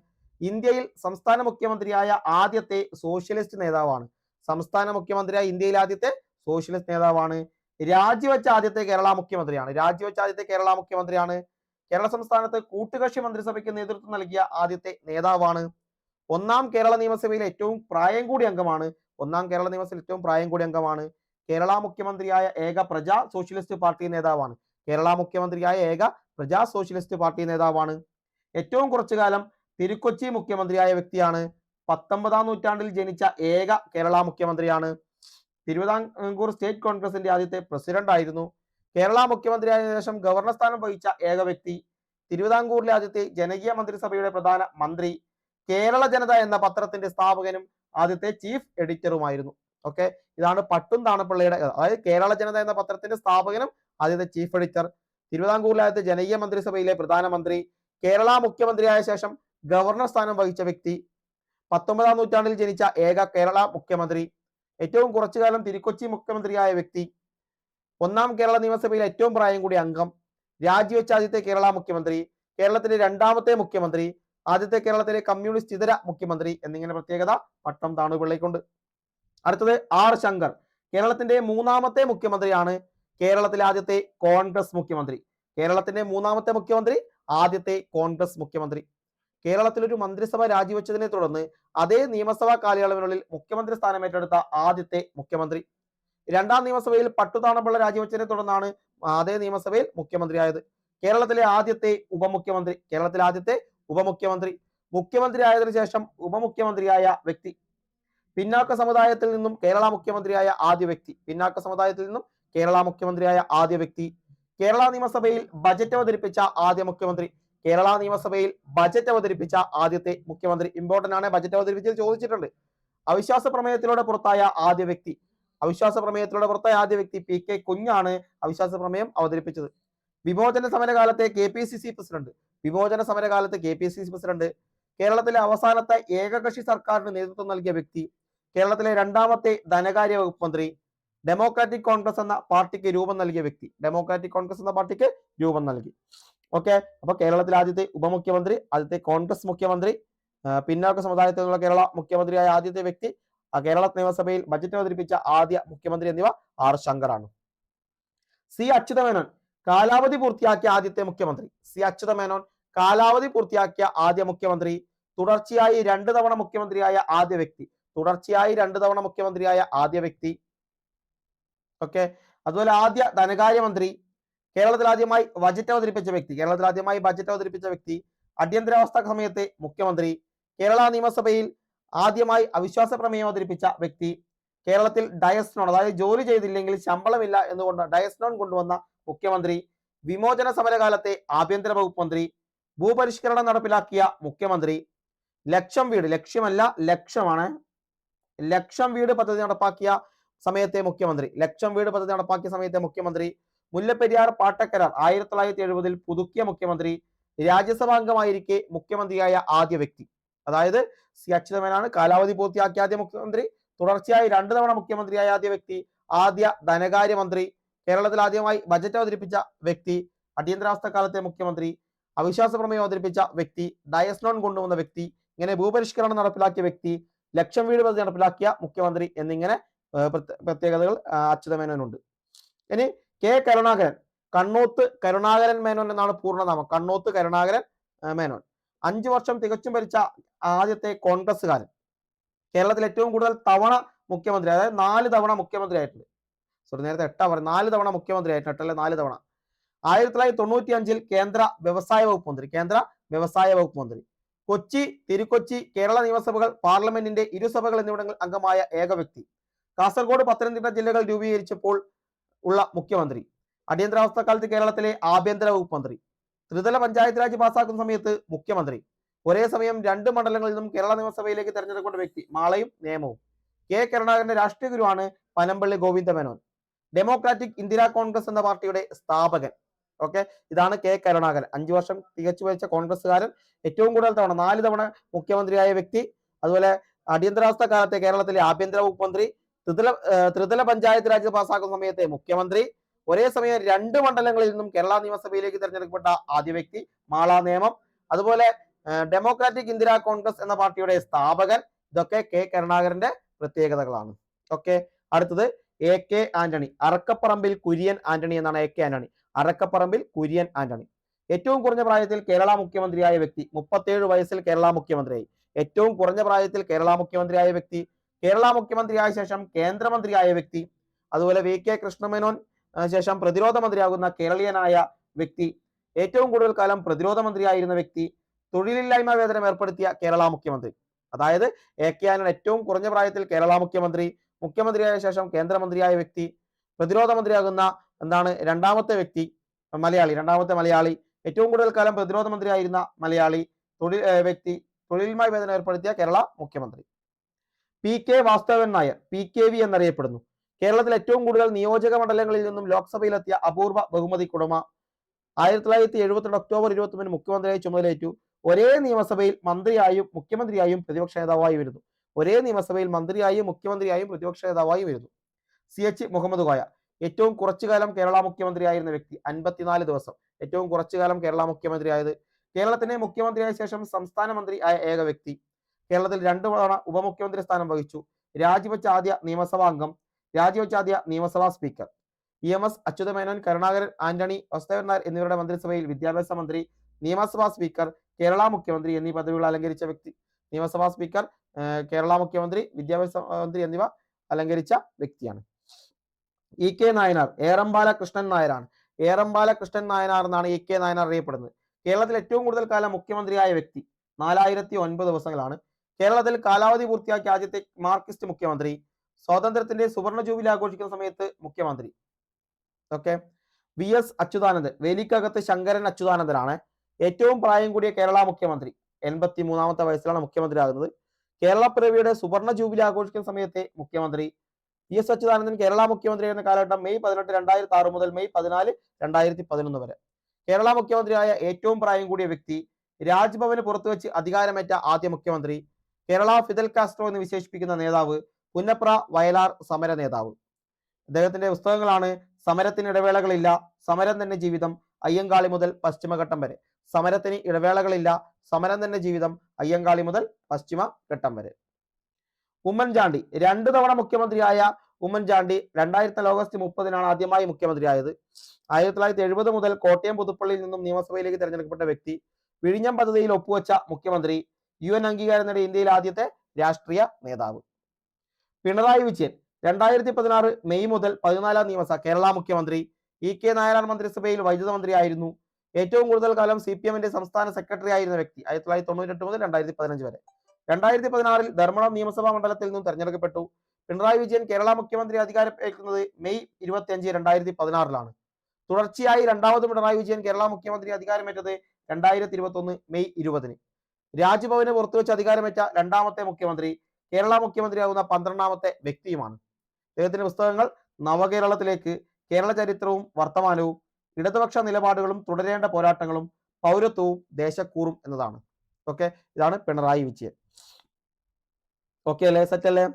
ഇന്ത്യയിൽ സംസ്ഥാന മുഖ്യമന്ത്രിയായ ആദ്യത്തെ സോഷ്യലിസ്റ്റ് നേതാവാണ്. സംസ്ഥാന മുഖ്യമന്ത്രിയായ ഇന്ത്യയിലെ ആദ്യത്തെ സോഷ്യലിസ്റ്റ് നേതാവാണ്. രാജിവെച്ച ആദ്യത്തെ കേരള മുഖ്യമന്ത്രിയാണ്. കേരള സംസ്ഥാനത്ത് കൂട്ടുകക്ഷി മന്ത്രിസഭയ്ക്ക് നേതൃത്വം നൽകിയ ആദ്യത്തെ നേതാവാണ്. ഒന്നാം കേരള നിയമസഭയിലെ ഏറ്റവും പ്രായം കൂടിയ അംഗമാണ്. കേരള മുഖ്യമന്ത്രിയായ ഏക പ്രജാ സോഷ്യലിസ്റ്റ് പാർട്ടി നേതാവാണ്. ഏറ്റവും കുറച്ചു കാലം തിരുക്കൊച്ചി മുഖ്യമന്ത്രിയായ വ്യക്തിയാണ്. 19-ാം നൂറ്റാണ്ടിൽ ജനിച്ച ഏക കേരള മുഖ്യമന്ത്രിയാണ്. തിരുവിതാംകൂർ സ്റ്റേറ്റ് കോൺഗ്രസിന്റെ ആദ്യത്തെ പ്രസിഡന്റ് ആയിരുന്നു. കേരള മുഖ്യമന്ത്രിയായ ശേഷം ഗവർണർ സ്ഥാനം വഹിച്ച ഏക വ്യക്തി. തിരുവിതാംകൂറിലെ ആദ്യത്തെ ജനകീയ മന്ത്രിസഭയുടെ പ്രധാന മന്ത്രി. കേരള ജനത എന്ന പത്രത്തിന്റെ സ്ഥാപകനും ആദ്യത്തെ ചീഫ് എഡിറ്ററുമായിരുന്നു. ഓക്കെ, ഇതാണ് പട്ടുംതാണപ്പിള്ളയുടെ, അതായത് കേരള ജനത എന്ന പത്രത്തിന്റെ സ്ഥാപകനും ആദ്യത്തെ ചീഫ് എഡിറ്റർ. തിരുവിതാംകൂറിലെ ആദ്യത്തെ ജനകീയ മന്ത്രിസഭയിലെ പ്രധാനമന്ത്രി. കേരള മുഖ്യമന്ത്രിയായ ശേഷം ഗവർണർ സ്ഥാനം വഹിച്ച വ്യക്തി. 19-ാം നൂറ്റാണ്ടിൽ ജനിച്ച ഏക കേരള മുഖ്യമന്ത്രി. ഏറ്റവും കുറച്ചു കാലം തിരുക്കൊച്ചി മുഖ്യമന്ത്രിയായ വ്യക്തി. ഒന്നാം കേരള നിയമസഭയിലെ ഏറ്റവും പ്രായം കൂടിയ അംഗം. രാജിവെച്ച ആദ്യത്തെ കേരള മുഖ്യമന്ത്രി. കേരളത്തിലെ രണ്ടാമത്തെ മുഖ്യമന്ത്രി. ആദ്യത്തെ കേരളത്തിലെ കമ്മ്യൂണിസ്റ്റ് ഇതര മുഖ്യമന്ത്രി എന്നിങ്ങനെ പ്രത്യേകത പട്ടം താണുപിള്ളയ്ക്കുണ്ട്. അടുത്തത് ആർ ശങ്കർ കേരളത്തിന്റെ മൂന്നാമത്തെ മുഖ്യമന്ത്രിയാണ്. കേരളത്തിലെ ആദ്യത്തെ കോൺഗ്രസ് മുഖ്യമന്ത്രി. കേരളത്തിൽ ഒരു മന്ത്രിസഭ രാജിവെച്ചതിനെ തുടർന്ന് അതേ നിയമസഭാ കാലയളവിനുള്ളിൽ മുഖ്യമന്ത്രി സ്ഥാനം ഏറ്റെടുത്ത ആദ്യത്തെ മുഖ്യമന്ത്രി. രണ്ടാം നിയമസഭയിൽ പട്ടുതാണപ്പിള്ള രാജിവെച്ചതിനെ തുടർന്നാണ് അതേ നിയമസഭയിൽ മുഖ്യമന്ത്രിയായത്. കേരളത്തിലെ ആദ്യത്തെ ഉപമുഖ്യമന്ത്രി. മുഖ്യമന്ത്രി ആയതിനു ശേഷം ഉപമുഖ്യമന്ത്രിയായ വ്യക്തി. പിന്നാക്ക സമുദായത്തിൽ നിന്നും കേരള മുഖ്യമന്ത്രിയായ ആദ്യ വ്യക്തി. കേരള നിയമസഭയിൽ ബജറ്റ് അവതരിപ്പിച്ച ആദ്യത്തെ മുഖ്യമന്ത്രി. ഇമ്പോർട്ടന്റ് ആണ്, ബജറ്റ് അവതരിപ്പിച്ചത് ചോദിച്ചിട്ടുണ്ട്. അവിശ്വാസ പ്രമേയത്തിലൂടെ പുറത്തായ ആദ്യ വ്യക്തി. പി കെ കുഞ്ഞാണ് അവിശ്വാസ പ്രമേയം അവതരിപ്പിച്ചത്. വിമോചന സമരകാലത്തെ K P C C president. കേരളത്തിലെ അവസാനത്തെ ഏകകക്ഷി സർക്കാരിന് നേതൃത്വം നൽകിയ വ്യക്തി. കേരളത്തിലെ രണ്ടാമത്തെ ധനകാര്യ വകുപ്പ് മന്ത്രി. ഡെമോക്രാറ്റിക് കോൺഗ്രസ് എന്ന പാർട്ടിക്ക് രൂപം നൽകിയ വ്യക്തി. ഓക്കെ, അപ്പൊ കേരളത്തിലെ ആദ്യത്തെ ഉപമുഖ്യമന്ത്രി, ആദ്യത്തെ കോൺഗ്രസ് മുഖ്യമന്ത്രി, പിന്നാക്ക സമുദായത്തിൽ നിന്നുള്ള കേരള മുഖ്യമന്ത്രിയായ ആദ്യത്തെ വ്യക്തി, കേരള നിയമസഭയിൽ ബജറ്റ് അവതരിപ്പിച്ച ആദ്യ മുഖ്യമന്ത്രി എന്നിവ ആർ ശങ്കറാണ്. സി അച്യുതമേനോൻ കാലാവധി പൂർത്തിയാക്കിയ ആദ്യത്തെ മുഖ്യമന്ത്രി. തുടർച്ചയായി 2 തവണ മുഖ്യമന്ത്രിയായ ആദ്യ വ്യക്തി. ഓക്കെ, അതുപോലെ ആദ്യ ധനകാര്യമന്ത്രി. കേരളത്തിൽ ആദ്യമായി ബജറ്റ് അവതരിപ്പിച്ച വ്യക്തി. അടിയന്തരാവസ്ഥ സമയത്തെ മുഖ്യമന്ത്രി. കേരള നിയമസഭയിൽ ആദ്യമായി അവിശ്വാസ പ്രമേയം അവതരിപ്പിച്ച വ്യക്തി. കേരളത്തിൽ ഡയസ്നോൺ, അതായത് ജോലി ചെയ്തില്ലെങ്കിൽ ശമ്പളമില്ല എന്നുകൊണ്ട് ഡയസ്നോൺ കൊണ്ടുവന്ന മുഖ്യമന്ത്രി. വിമോചന സമരകാലത്തെ ആഭ്യന്തര വകുപ്പ് മന്ത്രി. ഭൂപരിഷ്കരണം നടപ്പിലാക്കിയ മുഖ്യമന്ത്രി. ലക്ഷം വീട്, ലക്ഷ്യമല്ല ലക്ഷമാണ്. ലക്ഷം വീട് പദ്ധതി നടപ്പാക്കിയ സമയത്തെ മുഖ്യമന്ത്രി, ലക്ഷം വീട് പദ്ധതി നടപ്പാക്കിയ സമയത്തെ മുഖ്യമന്ത്രി. മുല്ലപ്പെരിയാർ പാട്ടക്കരാർ 1970 പുതുക്കിയ മുഖ്യമന്ത്രി. രാജ്യസഭാംഗമായിരിക്കെ മുഖ്യമന്ത്രിയായ ആദ്യ വ്യക്തി. അതായത് സി അച്യുതമേനോനാണ് കാലാവധി പൂർത്തിയാക്കിയ ആദ്യ മുഖ്യമന്ത്രി, തുടർച്ചയായി 2 തവണ മുഖ്യമന്ത്രിയായ ആദ്യ വ്യക്തി, ആദ്യ ധനകാര്യമന്ത്രി, കേരളത്തിൽ ആദ്യമായി ബജറ്റ് അവതരിപ്പിച്ച വ്യക്തി, അടിയന്തരാവസ്ഥ കാലത്തെ മുഖ്യമന്ത്രി, അവിശ്വാസ പ്രമേയം അവതരിപ്പിച്ച വ്യക്തി, ഡയസ് നോൺ കൊണ്ടുവന്ന വ്യക്തി, ഇങ്ങനെ ഭൂപരിഷ്കരണം നടപ്പിലാക്കിയ വ്യക്തി, ലക്ഷം വീട് പദ്ധതി നടപ്പിലാക്കിയ മുഖ്യമന്ത്രി എന്നിങ്ങനെ പ്രത്യേകതകൾ അച്യുതമേനോനുണ്ട്. ഇനി കെ കരുണാകരൻ, കണ്ണോത്ത് കരുണാകരൻ മേനോൻ എന്നാണ് പൂർണ്ണനാമം, കണ്ണോത്ത് കരുണാകരൻ മേനോൻ. 5 വർഷം തികച്ചും ഭരിച്ച ആദ്യത്തെ കോൺഗ്രസ്സുകാരൻ, കേരളത്തിൽ ഏറ്റവും കൂടുതൽ തവണ മുഖ്യമന്ത്രി, അതായത് 4 തവണ മുഖ്യമന്ത്രി ആയിട്ടുണ്ട്. സോറി, നേരത്തെ 8 പറഞ്ഞു, 4 തവണ മുഖ്യമന്ത്രി ആയിട്ടുണ്ട്, 8 അല്ലെ 4 തവണ. 1995 കേന്ദ്ര വ്യവസായ വകുപ്പ് മന്ത്രി, കേന്ദ്ര വ്യവസായ വകുപ്പ് മന്ത്രി. കൊച്ചി, തിരുക്കൊച്ചി, കേരള നിയമസഭകൾ, പാർലമെന്റിന്റെ ഇരുസഭകൾ എന്നിവിടങ്ങളിൽ അംഗമായ ഏക വ്യക്തി. കാസർഗോഡ്, പത്തനംതിട്ട ജില്ലകൾ രൂപീകരിച്ചപ്പോൾ ഉള്ള മുഖ്യമന്ത്രി. അടിയന്തരാവസ്ഥ കാലത്ത് കേരളത്തിലെ ആഭ്യന്തര വകുപ്പ് മന്ത്രി. ത്രിതല പഞ്ചായത്ത് രാജ് പാസാക്കുന്ന സമയത്ത് മുഖ്യമന്ത്രി. ഒരേ സമയം 2 മണ്ഡലങ്ങളിൽ നിന്നും കേരള നിയമസഭയിലേക്ക് തെരഞ്ഞെടുക്കേണ്ട വ്യക്തി. മാളയും നിയമവും. കെ കരുണാകരന്റെ രാഷ്ട്രീയ ഗുരുവാണ് പനമ്പള്ളി ഗോവിന്ദമേനോൻ. ഡെമോക്രാറ്റിക് ഇന്ദിരാ കോൺഗ്രസ് എന്ന പാർട്ടിയുടെ സ്ഥാപകൻ. ഓക്കെ, ഇതാണ് കെ കരുണാകരൻ. 5 വർഷം തികച്ചു ഭരിച്ച കോൺഗ്രസ്സുകാരൻ, ഏറ്റവും കൂടുതൽ തവണ 4 തവണ മുഖ്യമന്ത്രിയായ വ്യക്തി, അതുപോലെ അടിയന്തരാവസ്ഥ കാലത്തെ കേരളത്തിലെ ആഭ്യന്തര വകുപ്പ് മന്ത്രി, ത്രിതല പഞ്ചായത്ത് രാജ് പാസാക്കുന്ന സമയത്തെ മുഖ്യമന്ത്രി, ഒരേ സമയം 2 മണ്ഡലങ്ങളിൽ നിന്നും കേരള നിയമസഭയിലേക്ക് തെരഞ്ഞെടുക്കപ്പെട്ട ആദ്യ വ്യക്തി, മാള നിയമം, അതുപോലെ ഡെമോക്രാറ്റിക് ഇന്ദിരാ കോൺഗ്രസ് എന്ന പാർട്ടിയുടെ സ്ഥാപകൻ. ഇതൊക്കെ കെ കരുണാകരന്റെ പ്രത്യേകതകളാണ്. ഓക്കെ, അടുത്തത് എ കെ ആന്റണി, അറക്കപ്പറമ്പിൽ കുര്യൻ ആന്റണി എന്നാണ് എ കെ ആന്റണി. അറക്കപ്പറമ്പിൽ കുര്യൻ ആന്റണി. ഏറ്റവും കുറഞ്ഞ പ്രായത്തിൽ കേരള മുഖ്യമന്ത്രിയായ വ്യക്തി, 37 വയസ്സിൽ കേരള മുഖ്യമന്ത്രിയായി. ഏറ്റവും കുറഞ്ഞ പ്രായത്തിൽ കേരള മുഖ്യമന്ത്രിയായ വ്യക്തി, കേരള മുഖ്യമന്ത്രിയായ ശേഷം കേന്ദ്രമന്ത്രിയായ വ്യക്തി, അതുപോലെ വി കെ കൃഷ്ണമേനോൻ ശേഷം പ്രതിരോധ മന്ത്രിയാകുന്ന കേരളീയനായ വ്യക്തി, ഏറ്റവും കൂടുതൽ കാലം പ്രതിരോധ മന്ത്രിയായിരുന്ന വ്യക്തി, തൊഴിലില്ലായ്മ വേതനം ഏർപ്പെടുത്തിയ കേരള മുഖ്യമന്ത്രി. അതായത് എ കെ ആന്റണി ഏറ്റവും കുറഞ്ഞ പ്രായത്തിൽ കേരള മുഖ്യമന്ത്രി, മുഖ്യമന്ത്രിയായ ശേഷം കേന്ദ്രമന്ത്രിയായ വ്യക്തി, പ്രതിരോധ മന്ത്രിയാകുന്ന രണ്ടാമത്തെ വ്യക്തി, മലയാളി, രണ്ടാമത്തെ മലയാളി, ഏറ്റവും കൂടുതൽ കാലം പ്രതിരോധ മന്ത്രിയായിരുന്ന മലയാളി, വ്യക്തി, തൊഴിലുമായി വേതനം ഏർപ്പെടുത്തിയ കേരള മുഖ്യമന്ത്രി. P K Vasudevan Nair, P K V എന്നറിയപ്പെടുന്നു. കേരളത്തിൽ ഏറ്റവും കൂടുതൽ നിയോജക മണ്ഡലങ്ങളിൽ നിന്നും ലോക്സഭയിലെത്തിയ അപൂർവ ബഹുമതിക്കുടമ. 1972 ഒക്ടോബർ 21 മുഖ്യമന്ത്രിയായി ചുമതലയേറ്റു. ഒരേ നിയമസഭയിൽ മന്ത്രിയായും മുഖ്യമന്ത്രിയായും പ്രതിപക്ഷ നേതാവായി വരുന്നു. ഒരേ നിയമസഭയിൽ മന്ത്രിയായും മുഖ്യമന്ത്രിയായും പ്രതിപക്ഷ നേതാവായി വരുന്നു. സി എച്ച് മുഹമ്മദ് കോയ, ഏറ്റവും കുറച്ചു കാലം കേരള മുഖ്യമന്ത്രിയായിരുന്ന വ്യക്തി, 54 ദിവസം, ഏറ്റവും കുറച്ചു കാലം കേരള മുഖ്യമന്ത്രിയായത്. കേരളത്തിന്റെ മുഖ്യമന്ത്രിയായ ശേഷം സംസ്ഥാന മന്ത്രി ആയ ഏക വ്യക്തി. കേരളത്തിൽ 2 തവണ ഉപമുഖ്യമന്ത്രി സ്ഥാനം വഹിച്ചു. രാജിവെച്ച ആദ്യ നിയമസഭാ അംഗം, രാജിവെച്ച ആദ്യ നിയമസഭാ speaker. E M S Achutha Menon, Karunakaran, Antony, Vasudevan Nair എന്നിവരുടെ മന്ത്രിസഭയിൽ വിദ്യാഭ്യാസ മന്ത്രി, നിയമസഭാ സ്പീക്കർ, കേരള മുഖ്യമന്ത്രി എന്നീ പദവികൾ അലങ്കരിച്ച വ്യക്തി. നിയമസഭാ സ്പീക്കർ, കേരള മുഖ്യമന്ത്രി, വിദ്യാഭ്യാസ മന്ത്രി എന്നിവ അലങ്കരിച്ച വ്യക്തിയാണ്. ഇ കെ നായനാർ, ഏറമ്പാല കൃഷ്ണൻ നായരാണ്. ഏറമ്പാല കൃഷ്ണൻ നായനാർ എന്നാണ് ഇ കെ നായനാർ അറിയപ്പെടുന്നത്. കേരളത്തിൽ ഏറ്റവും കൂടുതൽ കാലം മുഖ്യമന്ത്രിയായ വ്യക്തി, 4009 ദിവസങ്ങളാണ്. കേരളത്തിൽ കാലാവധി പൂർത്തിയാക്കിയ ആദ്യത്തെ മാർക്സിസ്റ്റ് മുഖ്യമന്ത്രി. സ്വാതന്ത്ര്യത്തിന്റെ സുവർണ ജൂബിലി ആഘോഷിക്കുന്ന സമയത്ത് മുഖ്യമന്ത്രി. Okay, V S Achuthanandan, വേലിക്കകത്ത് Sankaran അച്യുതാനന്ദനാണ്. ഏറ്റവും പ്രായം കൂടിയ കേരള മുഖ്യമന്ത്രി, 83-ാമത്തെ വയസ്സിലാണ് മുഖ്യമന്ത്രി ആകുന്നത്. കേരളപ്പിറവിയുടെ സുവർണ ജൂബിലി ആഘോഷിക്കുന്ന സമയത്തെ മുഖ്യമന്ത്രി. വി എസ് അച്യുതാനന്ദൻ കേരള മുഖ്യമന്ത്രിയായിരുന്ന കാലഘട്ടം മെയ് 18, 2006 മുതൽ മെയ് 14, 2011 വരെ. കേരള മുഖ്യമന്ത്രിയായ ഏറ്റവും പ്രായം കൂടിയ വ്യക്തി. രാജ്ഭവന് പുറത്തുവെച്ച് അധികാരമേറ്റ ആദ്യ മുഖ്യമന്ത്രി. കേരള ഫിദൽ കാസ്ട്രോ എന്ന് വിശേഷിപ്പിക്കുന്ന നേതാവ്. പുന്നപ്ര വയലാർ സമര നേതാവ്. അദ്ദേഹത്തിന്റെ പുസ്തകങ്ങളാണ് സമരത്തിന് ഇടവേളകളില്ല, സമരം തന്നെ ജീവിതം, അയ്യങ്കാളി മുതൽ പശ്ചിമഘട്ടം വരെ. സമരത്തിന് ഇടവേളകളില്ല, സമരം തന്നെ ജീവിതം, അയ്യങ്കാളി മുതൽ പശ്ചിമഘട്ടം വരെ. ഉമ്മൻചാണ്ടി, 2 തവണ മുഖ്യമന്ത്രിയായ ഉമ്മൻചാണ്ടി 2004 ഓഗസ്റ്റ് 30-നാണ് ആദ്യമായി മുഖ്യമന്ത്രിയായത്. 1970 മുതൽ കോട്ടയം പുതുപ്പള്ളിയിൽ നിന്നും നിയമസഭയിലേക്ക് തെരഞ്ഞെടുക്കപ്പെട്ട വ്യക്തി. വിഴിഞ്ഞം പദ്ധതിയിൽ ഒപ്പുവെച്ച മുഖ്യമന്ത്രി. UN അംഗീകാരം നേടിയ ഇന്ത്യയിലെ ആദ്യത്തെ രാഷ്ട്രീയ നേതാവ്. പിണറായി വിജയൻ, 2016 മെയ് മുതൽ 14-ാം നിയമസഭ കേരള മുഖ്യമന്ത്രി. ഇ കെ നായനാർ മന്ത്രിസഭയിൽ വൈദ്യുത മന്ത്രിയായിരുന്നു. ഏറ്റവും കൂടുതൽ കാലം CPM-ന്റെ സംസ്ഥാന സെക്രട്ടറി ആയിരുന്ന വ്യക്തി, 1998 മുതൽ 2015 വരെ. 2016-ൽ ധർമ്മടം നിയമസഭാ മണ്ഡലത്തിൽ നിന്നും തെരഞ്ഞെടുക്കപ്പെട്ടു. പിണറായി വിജയൻ കേരള മുഖ്യമന്ത്രി അധികാരമേൽക്കുന്നത് മെയ് 25, 2016-ലാണ്. തുടർച്ചയായി രണ്ടാമത് പിണറായി വിജയൻ കേരള മുഖ്യമന്ത്രി അധികാരമേറ്റത് 2021 മെയ് 20-ന്. രാജ്ഭവന് പുറത്തുവെച്ച് അധികാരമേറ്റ രണ്ടാമത്തെ മുഖ്യമന്ത്രി, കേരള മുഖ്യമന്ത്രിയാകുന്ന 12ാമത്തെ വ്യക്തിയുമാണ്. അദ്ദേഹത്തിന്റെ പുസ്തകങ്ങൾ നവകേരളത്തിലേക്ക്, കേരള ചരിത്രവും വർത്തമാനവും, ഇടതുപക്ഷ നിലപാടുകളും തുടരേണ്ട പോരാട്ടങ്ങളും, പൗരത്വവും ദേശക്കൂറും എന്നതാണ്. ഓക്കെ, ഇതാണ് പിണറായി വിജയൻ. ഓക്കെ അല്ലേ, സെറ്റ് അല്ലേ?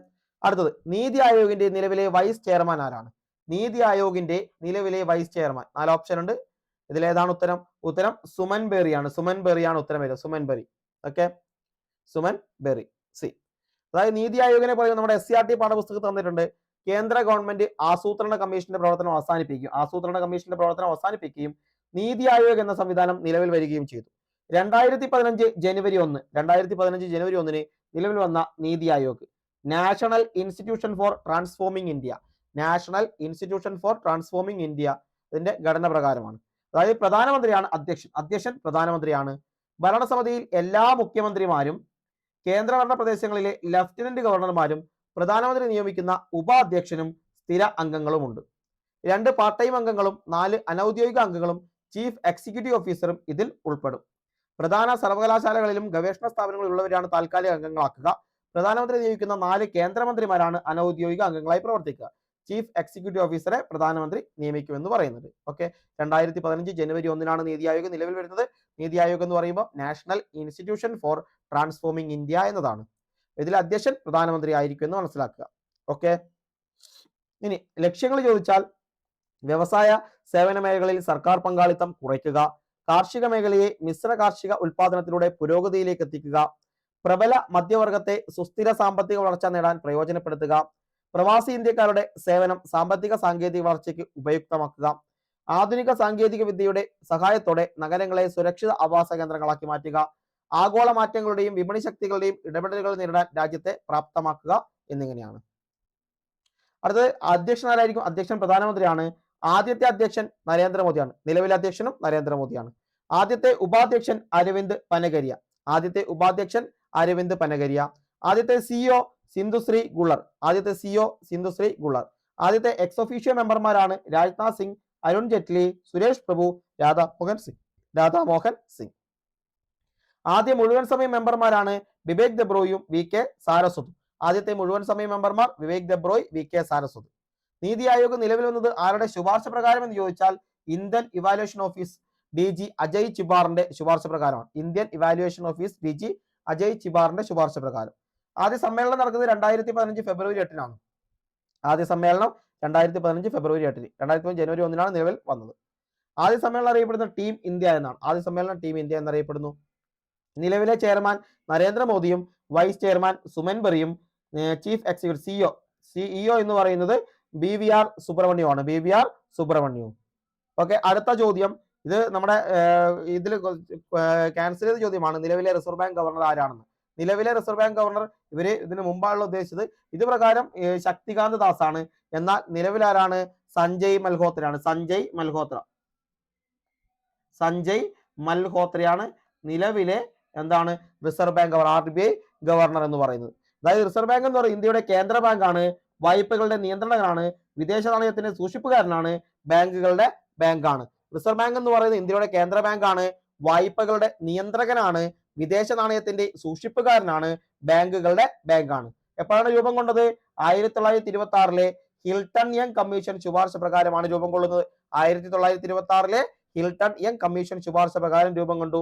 അടുത്തത്, നീതി ആയോഗിന്റെ നിലവിലെ വൈസ് ചെയർമാൻ ആരാണ്? നീതി ആയോഗിന്റെ നിലവിലെ വൈസ് ചെയർമാൻ 4 ഓപ്ഷൻ ഉണ്ട്. ഇതിലേതാണ് ഉത്തരം? ഉത്തരം സുമൻ ബെറിയാണ്. സുമൻ ബെറിയാണ് ഉത്തരം വരിക. Suman berry. Okay, Suman berry C. അതായത് നീതി ആയോഗിനെ പറയുന്നത് നമ്മുടെ SCRT പാഠപുസ്തകത്തിൽ തന്നിട്ടുണ്ട്. കേന്ദ്ര ഗവൺമെന്റ് ആസൂത്രണ കമ്മീഷന്റെ പ്രവർത്തനം അവസാനിപ്പിക്കുകയും നീതി ആയോഗ് എന്ന സംവിധാനം നിലവിൽ വരികയും ചെയ്തു. 2015 ജനുവരി 1 നിലവിൽ വന്ന NITI Aayog national institution for transforming India ഇതിന്റെ ഘടന പ്രകാരമാണ്. അതായത് പ്രധാനമന്ത്രിയാണ് അധ്യക്ഷൻ പ്രധാനമന്ത്രിയാണ്. ഭരണസമിതിയിൽ എല്ലാ മുഖ്യമന്ത്രിമാരും, കേന്ദ്രഭരണ പ്രദേശങ്ങളിലെ ലഫ്റ്റനന്റ് ഗവർണർമാരും, പ്രധാനമന്ത്രി നിയമിക്കുന്ന ഉപാധ്യക്ഷനും സ്ഥിര അംഗങ്ങളുമുണ്ട്. 2 പാർട്ട് ടൈം അംഗങ്ങളും 4 അനൌദ്യോഗിക അംഗങ്ങളും ചീഫ് എക്സിക്യൂട്ടീവ് ഓഫീസറും ഇതിൽ ഉൾപ്പെടും. പ്രധാന സർവകലാശാലകളിലും ഗവേഷണ സ്ഥാപനങ്ങളിലും ഉള്ളവരാണ് താൽക്കാലിക അംഗങ്ങളാക്കുക. പ്രധാനമന്ത്രി നിയമിക്കുന്ന 4 കേന്ദ്രമന്ത്രിമാരാണ് അനൌദ്യോഗിക അംഗങ്ങളായി പ്രവർത്തിക്കുക. ചീഫ് എക്സിക്യൂട്ടീവ് ഓഫീസറെ പ്രധാനമന്ത്രി നിയമിക്കുമെന്ന് പറയുന്നത്. ഓക്കെ, 2015 ജനുവരി 1 നീതി ആയോഗ് നിലവിൽ വരുന്നത്. നീതി ആയോഗ് എന്ന് പറയുമ്പോൾ national institution for transforming India എന്നതാണ്. ഇതിൽ അധ്യക്ഷൻ പ്രധാനമന്ത്രി ആയിരിക്കും എന്ന് മനസ്സിലാക്കുക. ഓക്കെ, ഇനി ലക്ഷ്യങ്ങൾ ചോദിച്ചാൽ വ്യവസായ സേവന മേഖലയിൽ സർക്കാർ പങ്കാളിത്തം കുറയ്ക്കുക, കാർഷിക മേഖലയെ മിശ്ര കാർഷിക ഉൽപാദനത്തിലൂടെ പുരോഗതിയിലേക്ക് എത്തിക്കുക, പ്രബല മധ്യവർഗത്തെ സുസ്ഥിര സാമ്പത്തിക വളർച്ച നേടാൻ പ്രയോജനപ്പെടുത്തുക, പ്രവാസി ഇന്ത്യക്കാരുടെ സേവനം സാമ്പത്തിക സാങ്കേതിക വളർച്ചയ്ക്ക് ഉപയുക്തമാക്കുക, ആധുനിക സാങ്കേതിക വിദ്യയുടെ സഹായത്തോടെ നഗരങ്ങളെ സുരക്ഷിത ആവാസ കേന്ദ്രങ്ങളാക്കി മാറ്റുക, ആഗോള മാറ്റങ്ങളുടെയും വിപണി ശക്തികളുടെയും ഇടപെടലുകൾ നേരിടാൻ രാജ്യത്തെ പ്രാപ്തമാക്കുക എന്നിങ്ങനെയാണ്. അടുത്തത് അധ്യക്ഷനാരായിരിക്കും? അധ്യക്ഷൻ പ്രധാനമന്ത്രിയാണ്. ആദ്യത്തെ അധ്യക്ഷൻ നരേന്ദ്രമോദിയാണ്. നിലവിലെ അധ്യക്ഷനും നരേന്ദ്രമോദിയാണ്. ആദ്യത്തെ ഉപാധ്യക്ഷൻ അരവിന്ദ് പനഗരിയ. ആദ്യത്തെ സിഇഒ സിന്ധുശ്രീ ഗുള്ളർ. ആദ്യത്തെ എക്സ് ഒഫീഷ്യോ മെമ്പർമാരാണ് രാജ്നാഥ് സിംഗ്, അരുൺ ജെയ്റ്റ്ലി, സുരേഷ് പ്രഭു, രാധാമോഹൻ സിംഗ്. ആദ്യ മുഴുവൻ സമയ മെമ്പർമാരാണ് വിവേക് ദെബ്രോയും വി കെ സാരസ്വതും. ആദ്യത്തെ മുഴുവൻ സമയ മെമ്പർമാർ വിവേക് ദെബ്രോയ്, വി കെ സാരസ്വത്. നീതി ആയോഗ് നിലവിൽ വന്നത് ആരുടെ ശുപാർശ പ്രകാരം എന്ന് ചോദിച്ചാൽ Indian evaluation office DG Ajay ചിബാറിന്റെ ശുപാർശ പ്രകാരമാണ്. ശുപാർശ പ്രകാരം. ആദ്യ സമ്മേളനം നടക്കുന്നത് 2015 ഫെബ്രുവരി 8 ആദ്യ സമ്മേളനം 2015 ഫെബ്രുവരി 8. 2015 ജനുവരി 1 നിലവിൽ വന്നത്. ആദ്യ സമ്മേളനം അറിയപ്പെടുന്ന ടീം ഇന്ത്യ എന്നാണ്. എന്നറിയപ്പെടുന്നു. നിലവിലെ ചെയർമാൻ നരേന്ദ്രമോദിയും വൈസ് ചെയർമാൻ സുമൻ ബെറിയും ചീഫ് എക്സിക്യൂട്ടീവ് സിഇഒ എന്ന് പറയുന്നത് BVR സുബ്രഹ്മണ്യവും. ഓക്കെ, അടുത്ത ചോദ്യം, ഇത് നമ്മുടെ ഇതിൽ ക്യാൻസൽ ചെയ്ത ചോദ്യമാണ്. നിലവിലെ റിസർവ് ബാങ്ക് ഗവർണർ ആരാണെന്ന്. നിലവിലെ റിസർവ് ബാങ്ക് ഗവർണർ ഇതിന് മുമ്പാണല്ലോ ഉദ്ദേശിച്ചത്. ഇത് പ്രകാരം ശക്തികാന്ത് ദാസ് ആണ്. എന്നാൽ നിലവിലാരാണ്? സഞ്ജയ് മൽഹോത്രയാണ് നിലവിലെ എന്താണ് റിസർവ് ബാങ്ക് RBI ഗവർണർ എന്ന് പറയുന്നത്. അതായത് റിസർവ് ബാങ്ക് എന്ന് പറയുന്നത് ഇന്ത്യയുടെ കേന്ദ്ര ബാങ്കാണ്, വായ്പകളുടെ നിയന്ത്രണകനാണ്, വിദേശ നാണയത്തിന്റെ സൂക്ഷിപ്പുകാരനാണ്, ബാങ്കുകളുടെ ബാങ്കാണ്. റിസർവ് ബാങ്ക് എന്ന് പറയുന്നത് ഇന്ത്യയുടെ കേന്ദ്ര ബാങ്കാണ്, വായ്പകളുടെ നിയന്ത്രകനാണ്, വിദേശ നാണയത്തിന്റെ സൂക്ഷിപ്പുകാരനാണ്, ബാങ്കുകളുടെ ബാങ്കാണ്. എപ്പോഴാണ് രൂപം കൊണ്ടത്? 1926 ഹിൽട്ടൺ യങ് കമ്മീഷൻ ശുപാർശ പ്രകാരമാണ് രൂപം കൊള്ളുന്നത്. 1926 ഹിൽട്ടൺ യങ് കമ്മീഷൻ ശുപാർശ പ്രകാരം രൂപം കൊണ്ടു.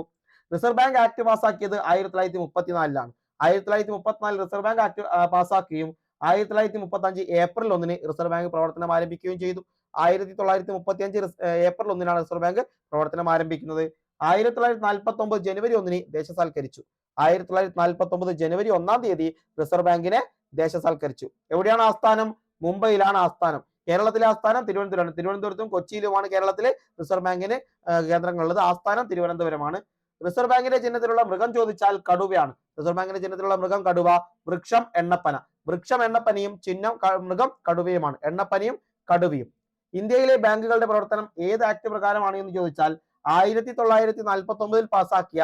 റിസർവ് ബാങ്ക് ആക്ട് പാസാക്കിയത് 1934 1934 റിസർവ് ബാങ്ക് ആക്ട് പാസാക്കുകയും 1935 ഏപ്രിൽ 1 റിസർവ് ബാങ്ക് പ്രവർത്തനം ആരംഭിക്കുകയും ചെയ്തു. 1935 ഏപ്രിൽ 1 റിസർവ് ബാങ്ക് പ്രവർത്തനം ആരംഭിക്കുന്നത്. 1949 ജനുവരി 1 ദേശസാൽക്കരിച്ചു. 1949 ജനുവരി 1 റിസർവ് ബാങ്കിനെ ദേശസാൽക്കരിച്ചു. എവിടെയാണ് ആസ്ഥാനം? മുംബൈയിലാണ് ആസ്ഥാനം. കേരളത്തിലെ ആസ്ഥാനം തിരുവനന്തപുരത്തും കൊച്ചിയിലുമാണ് കേരളത്തിലെ റിസർവ് ബാങ്കിന് കേന്ദ്രങ്ങളുള്ളത്. ആസ്ഥാനം തിരുവനന്തപുരമാണ്. റിസർവ് ബാങ്കിന്റെ ചിഹ്നത്തിലുള്ള മൃഗം ചോദിച്ചാൽ കടുവയാണ്. റിസർവ് ബാങ്കിന്റെ ചിഹ്നത്തിലുള്ള മൃഗം കടുവ, വൃക്ഷം എണ്ണപ്പനയും ചിഹ്നം മൃഗം കടുവയുമാണ്. എണ്ണപ്പനയും കടുവയും. ഇന്ത്യയിലെ ബാങ്കുകളുടെ പ്രവർത്തനം ഏത് ആക്ട് പ്രകാരമാണ് എന്ന് ചോദിച്ചാൽ 1949 പാസാക്കിയ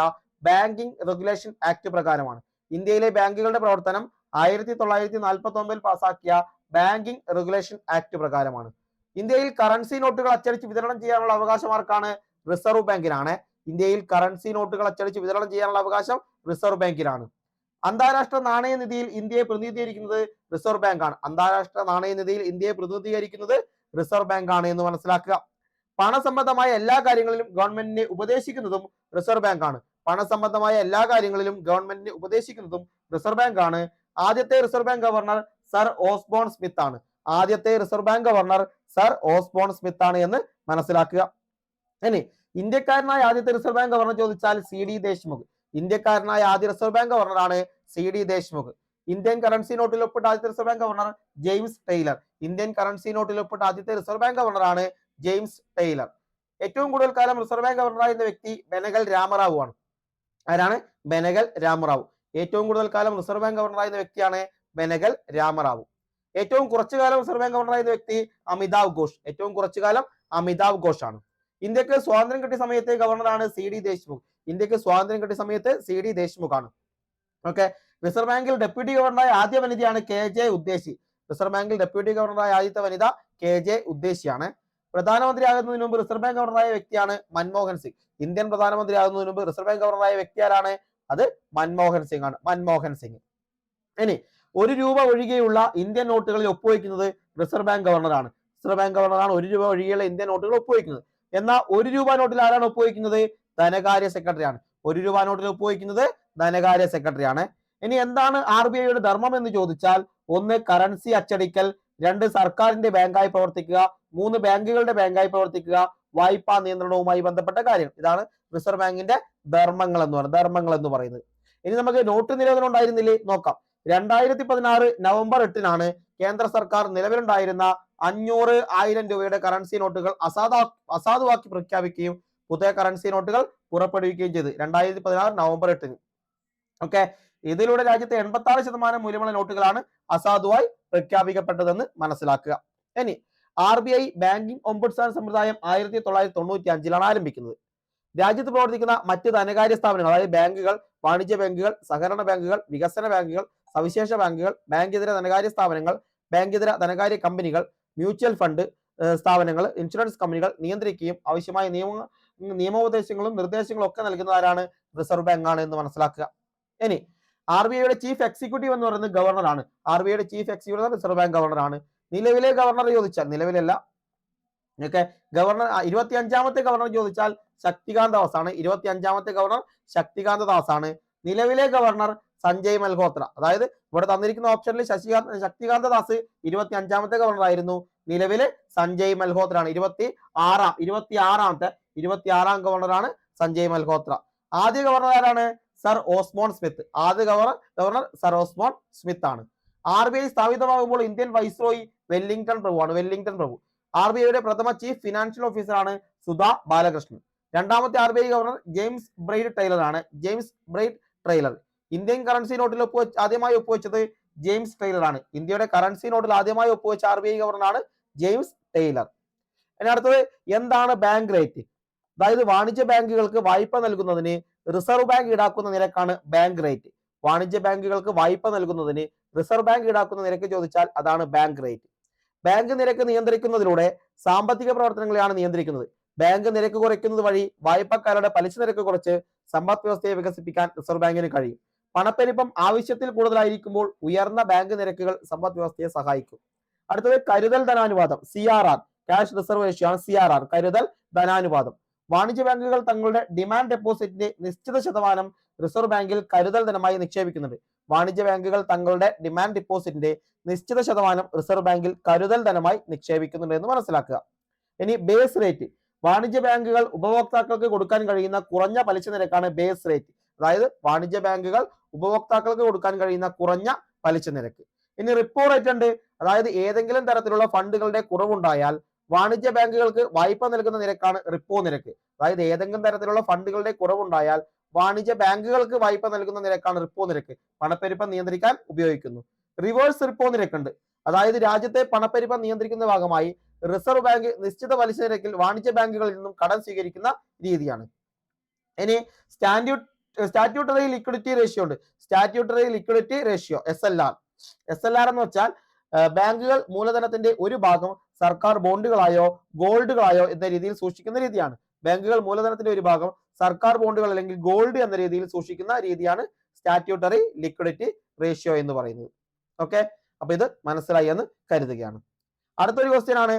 ബാങ്കിംഗ് റെഗുലേഷൻ ആക്ട് പ്രകാരമാണ്. ഇന്ത്യയിലെ ബാങ്കുകളുടെ പ്രവർത്തനം 1949 പാസാക്കിയ ബാങ്കിംഗ് റെഗുലേഷൻ ആക്ട് പ്രകാരമാണ്. ഇന്ത്യയിൽ കറൻസി നോട്ടുകൾ അച്ചടിച്ച് വിതരണം ചെയ്യാനുള്ള അവകാശം ആർക്കാണ്? റിസർവ് ബാങ്കിനാണ്. ഇന്ത്യയിൽ കറൻസി നോട്ടുകൾ അച്ചടിച്ച് വിതരണം ചെയ്യാനുള്ള അവകാശം റിസർവ് ബാങ്കിനാണ്. അന്താരാഷ്ട്ര നാണയനിധിയിൽ ഇന്ത്യയെ പ്രതിനിധീകരിക്കുന്നത് റിസർവ് ബാങ്ക് ആണ്. അന്താരാഷ്ട്ര നാണയനിധിയിൽ ഇന്ത്യയെ പ്രതിനിധീകരിക്കുന്നത് റിസർവ് ബാങ്ക് ആണ് എന്ന് മനസ്സിലാക്കുക. പണസംബന്ധമായ എല്ലാ കാര്യങ്ങളിലും ഗവൺമെന്റിനെ ഉപദേശിക്കുന്നതും റിസർവ് ബാങ്ക് ആണ്. പണസംബന്ധമായ എല്ലാ കാര്യങ്ങളിലും ഗവൺമെന്റിനെ ഉപദേശിക്കുന്നതും റിസർവ് ബാങ്ക് ആണ്. ആദ്യത്തെ reserve bank governor sir Osborne Smith ആണ്. ആദ്യത്തെ reserve bank governor sir Osborne Smith ആണ് എന്ന് മനസ്സിലാക്കുക. ഇനി ഇന്ത്യക്കാരനായ ആദ്യത്തെ റിസർവ് ബാങ്ക് ഗവർണർ ചോദിച്ചാൽ CD ദേശ്മുഖ്. ഇന്ത്യക്കാരനായ ആദ്യ റിസർവ് ബാങ്ക് ഗവർണറാണ് CD ദേശ്മുഖ്. ഇന്ത്യൻ കറൻസി നോട്ടിൽ ഒപ്പിട്ട ആദ്യത്തെ reserve bank governor James Taylor. Indian currency നോട്ടിൽ ഒപ്പിട്ട ആദ്യത്തെ റിസർവ് ബാങ്ക് ഗവർണറാണ് ജെയിംസ് ടൈലർ. ഏറ്റവും കൂടുതൽ കാലം റിസർവ് ബാങ്ക് ഗവർണറായിരുന്ന വ്യക്തി ബെനഗൽ രാമറാവു ആണ്. ആരാണ്? ബെനഗൽ രാമറാവു. ഏറ്റവും കൂടുതൽ കാലം റിസർവ് ബാങ്ക് ഗവർണറായിരുന്ന വ്യക്തിയാണ് ബെനഗൽ രാമറാവു. ഏറ്റവും കുറച്ചു കാലം റിസർവ് ബാങ്ക് ഗവർണറായിരുന്ന വ്യക്തി അമിതാവ് ഘോഷ്. ഏറ്റവും കുറച്ചു കാലം അമിതാവ് ഘോഷ് ആണ്. ഇന്ത്യക്ക് സ്വാതന്ത്ര്യം കിട്ടിയ സമയത്തെ ഗവർണറാണ് CD ദേശ്മുഖ്. ഇന്ത്യക്ക് സ്വാതന്ത്ര്യം കിട്ടിയ സമയത്ത് CD ദേശ്മുഖ് ആണ്. ഓക്കെ. റിസർവ് ബാങ്കിൽ ഡെപ്യൂട്ടി ഗവർണറായ ആദ്യ വനിതയാണ് KJ ഉദ്ദേശി. റിസർവ് ബാങ്കിൽ ഡെപ്യൂട്ടി ഗവർണറായ ആദ്യത്തെ വനിത KJ ഉദ്ദേശിയാണ്. പ്രധാനമന്ത്രിയാകുന്നതിന് മുമ്പ് റിസർവ് ബാങ്ക് ഗവർണറായ വ്യക്തിയാണ് മൻമോഹൻ സിംഗ്. ഇന്ത്യൻ പ്രധാനമന്ത്രിയാകുന്നതിന് മുമ്പ് റിസർവ് ബാങ്ക് ഗവർണറായ വ്യക്തി ആരാണ്? അത് മൻമോഹൻ സിംഗ് ആണ്. മൻമോഹൻ സിംഗ്. ഇനി ₹1 ഒഴികെയുള്ള ഇന്ത്യൻ നോട്ടുകളിൽ ഒപ്പുവെക്കുന്നത് റിസർവ് ബാങ്ക് ഗവർണറാണ്. റിസർവ് ബാങ്ക് ഗവർണറാണ് ₹1 ഒഴികെയുള്ള ഇന്ത്യൻ നോട്ടുകൾ ഒപ്പുവെക്കുന്നത്. എന്നാൽ ₹1 നോട്ടിൽ ആരാണ് ഒപ്പുവെക്കുന്നത്? ധനകാര്യ സെക്രട്ടറി ആണ്. ₹1 നോട്ടിൽ ഒപ്പുവെക്കുന്നത് ധനകാര്യ സെക്രട്ടറി ആണ്. ഇനി എന്താണ് RBIയുടെ ധർമ്മം എന്ന് ചോദിച്ചാൽ 1 കറൻസി അച്ചടിക്കൽ, 2 സർക്കാരിന്റെ ബാങ്കായി പ്രവർത്തിക്കുക, 3 ബാങ്കുകളുടെ ബാങ്കായി പ്രവർത്തിക്കുക, വായ്പാ നിയന്ത്രണവുമായി ബന്ധപ്പെട്ട കാര്യങ്ങൾ. ഇതാണ് റിസർവ് ബാങ്കിന്റെ ധർമ്മങ്ങൾ എന്ന് പറയുന്നത്. ഇനി നമുക്ക് നോട്ട് നിരോധനം ഉണ്ടായിരുന്നില്ലേ നോക്കാം. 2016 നവംബർ 8-നാണ് കേന്ദ്ര സർക്കാർ നിലവിലുണ്ടായിരുന്ന 500, 1000 രൂപയുടെ കറൻസി നോട്ടുകൾ അസാധുവാക്കി പ്രഖ്യാപിക്കുകയും പുതിയ കറൻസി നോട്ടുകൾ പുറപ്പെടുവിക്കുകയും ചെയ്തു. 2016 നവംബർ 8-ന്. ഓക്കെ. ഇതിലൂടെ രാജ്യത്തെ 86% മൂല്യമുള്ള നോട്ടുകളാണ് അസാധുവായി പ്രഖ്യാപിക്കപ്പെട്ടതെന്ന് മനസ്സിലാക്കുക. ഇനി RBI ബാങ്കിംഗ് ഓംബുഡ്സ്മാൻ സമ്പ്രദായം 1995-ലാണ് ആരംഭിക്കുന്നത്. രാജ്യത്ത് പ്രവർത്തിക്കുന്ന മറ്റ് ധനകാര്യ സ്ഥാപനങ്ങൾ, അതായത് ബാങ്കുകൾ, വാണിജ്യ ബാങ്കുകൾ, സഹകരണ ബാങ്കുകൾ, വികസന ബാങ്കുകൾ, സവിശേഷ ബാങ്കുകൾ, ബാങ്കിതര ധനകാര്യ സ്ഥാപനങ്ങൾ, ബാങ്കിതര ധനകാര്യ കമ്പനികൾ, മ്യൂച്വൽ ഫണ്ട് സ്ഥാപനങ്ങൾ, ഇൻഷുറൻസ് കമ്പനികൾ നിയന്ത്രിക്കുകയും ആവശ്യമായ നിയമോപദേശങ്ങളും നിർദ്ദേശങ്ങളും ഒക്കെ നൽകുന്നതാരാണ്? റിസർവ് ബാങ്ക് ആണ് എന്ന് മനസ്സിലാക്കുക. ഇനി RBIയുടെ ചീഫ് എക്സിക്യൂട്ടീവ് എന്ന് പറയുന്നത് ഗവർണറാണ്. RBIയുടെ ചീഫ് എക്സിക്യൂട്ടീവ് റിസർവ് ബാങ്ക് ഗവർണറാണ്. നിലവിലെ ഗവർണർ ചോദിച്ചാൽ, നിലവിലല്ല, ഓക്കെ, ഗവർണർ 25ാമത്തെ ഗവർണർ ചോദിച്ചാൽ ശക്തികാന്ത ദാസ് ആണ്. 25ാമത്തെ ഗവർണർ ശക്തികാന്ത ദാസ് ആണ്. നിലവിലെ ഗവർണർ സഞ്ജയ് മൽഹോത്ര. അതായത് ഇവിടെ തന്നിരിക്കുന്ന ഓപ്ഷനിൽ ശക്തികാന്ത ദാസ് 25ാമത്തെ ഗവർണർ ആയിരുന്നു. നിലവിലെ സഞ്ജയ് മൽഹോത്ര ആണ്. 26ാം ഗവർണറാണ് സഞ്ജയ് മൽഹോത്ര. ആദ്യ ഗവർണർ ആരാണ്? Sir Osborne Smith. ആദ്യ ഗവർണർ സർ ഓസ്ബോൺ സ്മിത്ത് ആണ്. RBI സ്ഥാപിതമാകുമ്പോൾ ഇന്ത്യൻ വൈസ്രോയി വെല്ലിംഗ്ടൺ പ്രഭു. RBIയുടെ പ്രഥമ ചീഫ് ഫിനാൻഷ്യൽ ഓഫീസർ ആണ് സുധാ ബാലകൃഷ്ണൻ. രണ്ടാമത്തെ RBI governor James Braid Taylor ആണ്. ഇന്ത്യൻ കറൻസി നോട്ടിൽ ആദ്യമായി ഒപ്പുവെച്ചത് ജെയിംസ് ടൈലർ ആണ്. ഇന്ത്യയുടെ കറൻസി നോട്ടിൽ ആദ്യമായി ഒപ്പുവെച്ച RBI ഗവർണറാണ് ജെയിംസ് ടൈലർ. ഇനി അടുത്തത് എന്താണ് ബാങ്ക് റേറ്റ്? അതായത് വാണിജ്യ ബാങ്കുകൾക്ക് വായ്പ നൽകുന്നതിന് റിസർവ് ബാങ്ക് ഈടാക്കുന്ന നിരക്കാണ് ബാങ്ക് റേറ്റ്. വാണിജ്യ ബാങ്കുകൾക്ക് വായ്പ നൽകുന്നതിന് റിസർവ് ബാങ്ക് ഈടാക്കുന്ന നിരക്ക് ചോദിച്ചാൽ അതാണ് ബാങ്ക് റേറ്റ്. ബാങ്ക് നിരക്ക് നിയന്ത്രിക്കുന്നതിലൂടെ സാമ്പത്തിക പ്രവർത്തനങ്ങളെയാണ് നിയന്ത്രിക്കുന്നത്. ബാങ്ക് നിരക്ക് കുറയ്ക്കുന്നത് വഴി വായ്പക്കാരുടെ പലിശ നിരക്ക് കുറച്ച് സമ്പദ് വ്യവസ്ഥയെ വികസിപ്പിക്കാൻ റിസർവ് ബാങ്കിന് കഴിയും. പണപ്പെരുപ്പം ആവശ്യത്തിൽ കൂടുതലായിരിക്കുമ്പോൾ ഉയർന്ന ബാങ്ക് നിരക്കുകൾ സമ്പദ് വ്യവസ്ഥയെ സഹായിക്കും. അടുത്തത് കരുതൽ ധനാനുപാതം, CRR, ക്യാഷ് റിസർവ് റേഷ്യോ ആണ് CRR, കരുതൽ ധനാനുപാതം. വാണിജ്യ ബാങ്കുകൾ തങ്ങളുടെ ഡിമാൻഡ് ഡെപ്പോസിറ്റിന്റെ നിശ്ചിത ശതമാനം റിസർവ് ബാങ്കിൽ കരുതൽ ധനമായി നിക്ഷേപിക്കുന്നുണ്ട്. വാണിജ്യ ബാങ്കുകൾ തങ്ങളുടെ ഡിമാൻഡ് ഡെപ്പോസിറ്റിന്റെ നിശ്ചിത ശതമാനം റിസർവ് ബാങ്കിൽ കരുതൽ ധനമായി നിക്ഷേപിക്കുന്നുണ്ട് എന്ന് മനസ്സിലാക്കുക. ഇനി ബേസ് റേറ്റ്. വാണിജ്യ ബാങ്കുകൾ ഉപഭോക്താക്കൾക്ക് കൊടുക്കാൻ കഴിയുന്ന കുറഞ്ഞ പലിശ നിരക്കാണ് ബേസ് റേറ്റ്. അതായത് വാണിജ്യ ബാങ്കുകൾ ഉപഭോക്താക്കൾക്ക് കൊടുക്കാൻ കഴിയുന്ന കുറഞ്ഞ പലിശ നിരക്ക്. ഇനി റിപ്പോ റേറ്റ് ഉണ്ട്. അതായത് ഏതെങ്കിലും തരത്തിലുള്ള ഫണ്ടുകളുടെ കുറവുണ്ടായാൽ വാണിജ്യ ബാങ്കുകൾക്ക് വായ്പ നൽകുന്ന നിരക്കാണ് റിപ്പോ നിരക്ക്. അതായത് ഏതെങ്കിലും തരത്തിലുള്ള ഫണ്ടുകളുടെ കുറവുണ്ടായാൽ വാണിജ്യ ബാങ്കുകൾക്ക് വായ്പ നൽകുന്ന നിരക്കാണ് റിപ്പോ നിരക്ക്. പണപ്പെരുപ്പം നിയന്ത്രിക്കാൻ ഉപയോഗിക്കുന്നു. റിവേഴ്സ് റിപ്പോ നിരക്കുണ്ട്. അതായത് രാജ്യത്തെ പണപ്പെരുപ്പം നിയന്ത്രിക്കുന്ന ഭാഗമായി റിസർവ് ബാങ്ക് നിശ്ചിത പലിശ നിരക്കിൽ വാണിജ്യ ബാങ്കുകളിൽ നിന്നും കടം സ്വീകരിക്കുന്ന രീതിയാണ്. ഇനി സ്റ്റാറ്റ്യൂട്ടറി ലിക്വിഡിറ്റി റേഷ്യോ ഉണ്ട്. സ്റ്റാറ്റ്യൂട്ടറി ലിക്വിഡിറ്റി റേഷ്യോ SLR എന്ന് വെച്ചാൽ ബാങ്കുകൾ മൂലധനത്തിന്റെ ഒരു ഭാഗം സർക്കാർ ബോണ്ടുകളായോ ഗോൾഡുകളായോ എന്ന രീതിയിൽ സൂക്ഷിക്കുന്ന രീതിയാണ്. ബാങ്കുകൾ മൂലധനത്തിന്റെ ഒരു ഭാഗം സർക്കാർ ബോണ്ടുകൾ അല്ലെങ്കിൽ ഗോൾഡ് എന്ന രീതിയിൽ സൂക്ഷിക്കുന്ന രീതിയാണ് സ്റ്റാറ്റ്യൂട്ടറി ലിക്വിഡിറ്റി റേഷ്യോ എന്ന് പറയുന്നത്. ഓക്കെ, അപ്പൊ ഇത് മനസ്സിലായി എന്ന് കരുതുകയാണ്. അടുത്തൊരു ക്വസ്റ്റ്യൻ ആണ്,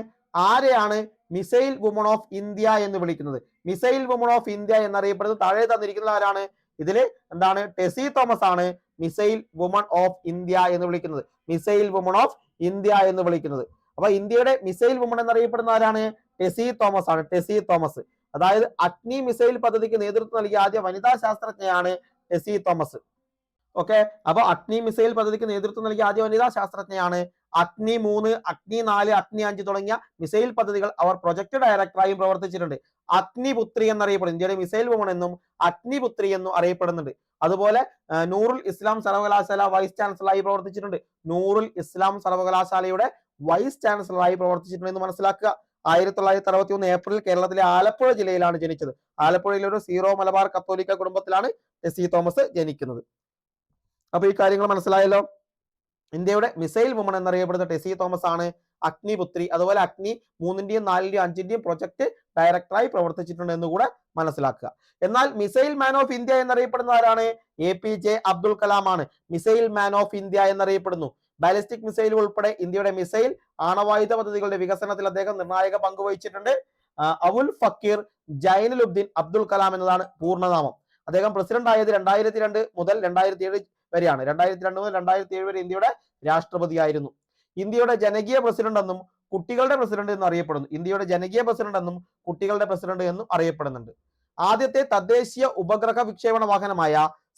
ആരെയാണ് മിസൈൽ വുമൺ ഓഫ് ഇന്ത്യ എന്ന് വിളിക്കുന്നത്? മിസൈൽ വുമൺ ഓഫ് ഇന്ത്യ എന്നറിയപ്പെടുന്നത് താഴെ തന്നിരിക്കുന്നത് ആരാണ്? ഇതില് എന്താണ്? ടെസി തോമസ് ആണ് മിസൈൽ വുമൺ ഓഫ് ഇന്ത്യ എന്ന് വിളിക്കുന്നത്. മിസൈൽ വുമൺ ഓഫ് ഇന്ത്യ എന്ന് വിളിക്കുന്നത്. അപ്പൊ ഇന്ത്യയുടെ മിസൈൽ വുമൺ എന്നറിയപ്പെടുന്ന ആരാണ്? ടെസി തോമസ് ആണ്. ടെസി തോമസ്, അതായത് അഗ്നി മിസൈൽ പദ്ധതിക്ക് നേതൃത്വം നൽകിയ ആദ്യ വനിതാ ശാസ്ത്രജ്ഞയാണ് ടെസി തോമസ്. ഓക്കെ, അപ്പൊ അഗ്നി മിസൈൽ പദ്ധതിക്ക് നേതൃത്വം നൽകിയ ആദ്യ വനിതാ ശാസ്ത്രജ്ഞയാണ്. അഗ്നി 3, അഗ്നി 4, അഗ്നി 5 തുടങ്ങിയ മിസൈൽ പദ്ധതികൾ അവർ പ്രൊജക്ട് ഡയറക്ടറായും പ്രവർത്തിച്ചിട്ടുണ്ട്. അഗ്നിപുത്രി എന്നറിയപ്പെടുന്നു. ഇന്ത്യയുടെ മിസൈൽ വുമൺ എന്നും അഗ്നിപുത്രി എന്നും അറിയപ്പെടുന്നുണ്ട്. അതുപോലെ നൂറുൽ ഇസ്ലാം സർവകലാശാല വൈസ് ചാൻസലറായി പ്രവർത്തിച്ചിട്ടുണ്ട്. നൂറുൽ ഇസ്ലാം സർവകലാശാലയുടെ വൈസ് ചാൻസലറായി പ്രവർത്തിച്ചിട്ടുണ്ട് എന്ന് മനസ്സിലാക്കുക. 1961 ഏപ്രിൽ കേരളത്തിലെ ആലപ്പുഴ ജില്ലയിലാണ് ജനിച്ചത്. ആലപ്പുഴയിലെ ഒരു സീറോ മലബാർ കത്തോലിക്ക കുടുംബത്തിലാണ് ടെസി തോമസ് ജനിക്കുന്നത്. അപ്പൊ ഈ കാര്യങ്ങൾ മനസ്സിലായല്ലോ. ഇന്ത്യയുടെ മിസൈൽ വുമൺ എന്നറിയപ്പെടുന്ന ടെസി തോമസ് ആണ്. അഗ്നിപുത്രി, അതുപോലെ അഗ്നി 3ന്റെയും 4ന്റെയും 5ന്റെയും പ്രൊജക്ട് ഡയറക്ടറായി പ്രവർത്തിച്ചിട്ടുണ്ട് എന്ന് കൂടെ മനസ്സിലാക്കുക. എന്നാൽ മിസൈൽ മാൻ ഓഫ് ഇന്ത്യ എന്നറിയപ്പെടുന്ന ആരാണ്? APJ അബ്ദുൽ കലാം ആണ് മിസൈൽ മാൻ ഓഫ് ഇന്ത്യ എന്നറിയപ്പെടുന്നു. ബാലിസ്റ്റിക് മിസൈലുകൾ ഉൾപ്പെടെ ഇന്ത്യയുടെ മിസൈൽ ആണവായുധ പദ്ധതികളുടെ വികസനത്തിൽ അദ്ദേഹം നിർണായക പങ്ക് വഹിച്ചിട്ടുണ്ട്. അവുൽ ഫക്കീർ ജൈനുലുബ്ദീൻ അബ്ദുൽ കലാം എന്നതാണ് പൂർണ്ണനാമം. അദ്ദേഹം പ്രസിഡന്റ് ആയത് 2002 മുതൽ 2007 വരെയാണ്. 2002 മുതൽ 2007 വരെ ഇന്ത്യയുടെ രാഷ്ട്രപതിയായിരുന്നു. ഇന്ത്യയുടെ ജനകീയ പ്രസിഡന്റ് എന്നും കുട്ടികളുടെ പ്രസിഡന്റ് എന്നും അറിയപ്പെടുന്നു. ഇന്ത്യയുടെ ജനകീയ പ്രസിഡന്റ് എന്നും കുട്ടികളുടെ പ്രസിഡന്റ് എന്നും അറിയപ്പെടുന്നുണ്ട്. ആദ്യത്തെ തദ്ദേശീയ ഉപഗ്രഹ വിക്ഷേപണ വാഹനമായ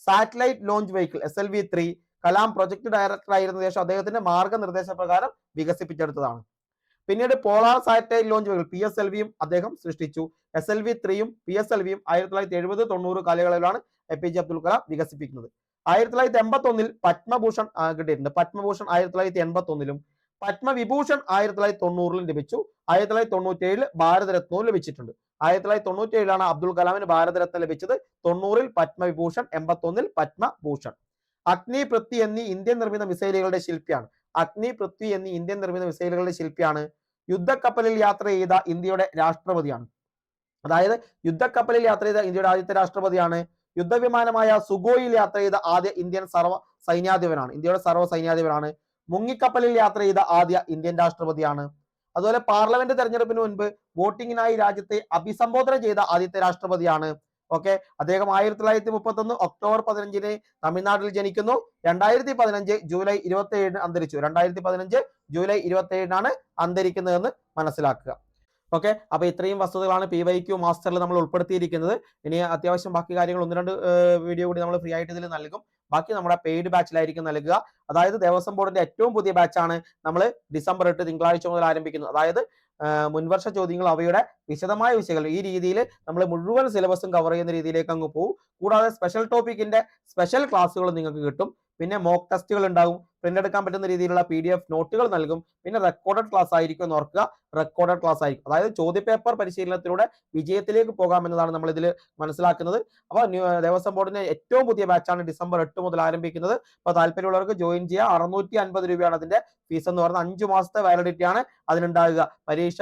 satellite launch vehicle SLV-3 Kalam project director ആയിരുന്ന ശേഷം അദ്ദേഹത്തിന്റെ മാർഗനിർദ്ദേശപ്രകാരം വികസിപ്പിച്ചെടുത്തതാണ്. പിന്നീട് പോളാർ സാറ്റലൈറ്റ് ലോഞ്ച് വെഹിക്കിൾ PSLV-യും അദ്ദേഹം സൃഷ്ടിച്ചു. SLV-3യും PSLV-യും 1970-90 കാലയളവിലാണ് APJ അബ്ദുൽ കലാം വികസിപ്പിക്കുന്നത്. 1981 പത്മഭൂഷൺ കിട്ടിയിട്ടുണ്ട്. പത്മഭൂഷൺ 1981-ലും പത്മവിഭൂഷൺ 1990-ലും ലഭിച്ചു. 1997 ഭാരതരത്നവും ലഭിച്ചിട്ടുണ്ട്. 1997 അബ്ദുൽ കലാമിന് ഭാരതരത്ന ലഭിച്ചത്, 90-ൽ പത്മവിഭൂഷൺ, 81-ൽ പത്മഭൂഷൺ. അഗ്നി പൃഥ്വി എന്നീ ഇന്ത്യൻ നിർമ്മിത മിസൈലുകളുടെ ശില്പിയാണ്. അഗ്നി പൃഥ്വി എന്നീ ഇന്ത്യൻ നിർമ്മിത മിസൈലുകളുടെ ശില്പിയാണ്. യുദ്ധക്കപ്പലിൽ യാത്ര ചെയ്ത ഇന്ത്യയുടെ രാഷ്ട്രപതിയാണ്. അതായത് യുദ്ധക്കപ്പലിൽ യാത്ര ചെയ്ത ഇന്ത്യയുടെ ആദ്യത്തെ രാഷ്ട്രപതിയാണ്. യുദ്ധവിമാനമായ സുഗോയിൽ യാത്ര ചെയ്ത ആദ്യ ഇന്ത്യൻ സർവ്വ സൈന്യാധിപനാണ്. ഇന്ത്യയുടെ സർവ്വ സൈന്യാധിപനാണ്. മുങ്ങിക്കപ്പലിൽ യാത്ര ചെയ്ത ആദ്യ ഇന്ത്യൻ രാഷ്ട്രപതിയാണ്. അതുപോലെ പാർലമെന്റ് തെരഞ്ഞെടുപ്പിന് മുൻപ് വോട്ടിങ്ങിനായി രാജ്യത്തെ അഭിസംബോധന ചെയ്ത ആദ്യത്തെ രാഷ്ട്രപതിയാണ്. ഓക്കെ, അദ്ദേഹം 1931 ഒക്ടോബർ 15-ന് തമിഴ്നാട്ടിൽ ജനിക്കുന്നു. 2015 ജൂലൈ 27-ന് അന്തരിച്ചു. 2015 ജൂലൈ 27-നാണ് അന്തരിക്കുന്നതെന്ന് മനസ്സിലാക്കുക. ഓക്കെ, അപ്പൊ ഇത്രയും വസ്തുതകളാണ് PYQ മാസ്റ്ററിൽ നമ്മൾ ഉൾപ്പെടുത്തിയിരിക്കുന്നത്. ഇനി അത്യാവശ്യം ബാക്കി കാര്യങ്ങൾ 1-2 വീഡിയോ കൂടി നമ്മൾ ഫ്രീ ആയിട്ട് ഇതിൽ നൽകും. ബാക്കി നമ്മുടെ പെയ്ഡ് ബാച്ചിലായിരിക്കും നൽകുക. അതായത് ദേവസ്വം ബോർഡിന്റെ ഏറ്റവും പുതിയ ബാച്ചാണ് നമ്മൾ ഡിസംബർ 8 തിങ്കളാഴ്ച മുതൽ ആരംഭിക്കുന്നത്. അതായത് മുൻവർഷ ചോദ്യങ്ങൾ അവയുടെ വിശദമായ വിഷയങ്ങൾ ഈ രീതിയിൽ നമ്മൾ മുഴുവൻ സിലബസും കവർ ചെയ്യുന്ന രീതിയിലേക്ക് അങ്ങ് പോകും. കൂടാതെ സ്പെഷ്യൽ ടോപ്പിക്കിന്റെ സ്പെഷ്യൽ ക്ലാസ്സുകൾ നിങ്ങൾക്ക് കിട്ടും. പിന്നെ മോക്ക് ടെസ്റ്റുകൾ ഉണ്ടാകും. പ്രിന്റ് എടുക്കാൻ പറ്റുന്ന രീതിയിലുള്ള PDF നോട്ടുകൾ നൽകും. പിന്നെ റെക്കോർഡഡ് ക്ലാസ് ആയിരിക്കും എന്ന് ഓർക്കുക. റെക്കോർഡഡ് ക്ലാസ് ആയിരിക്കും. അതായത് ചോദ്യപേപ്പർ പരിശീലനത്തിലൂടെ വിജയത്തിലേക്ക് പോകാം എന്നതാണ് നമ്മൾ ഇതിൽ മനസ്സിലാക്കുന്നത്. അപ്പോൾ ദേവസ്വം ബോർഡിന്റെ ഏറ്റവും പുതിയ ബാച്ചാണ് ഡിസംബർ 8 മുതൽ ആരംഭിക്കുന്നത്. അപ്പോൾ താല്പര്യമുള്ളവർക്ക് ജോയിൻ ചെയ്യുക. 650 രൂപയാണ് അതിന്റെ ഫീസ് എന്ന് പറയുന്നത്. 5 മാസത്തെ വാലിഡിറ്റി ആണ് അതിനുണ്ടാകുക. പരീക്ഷ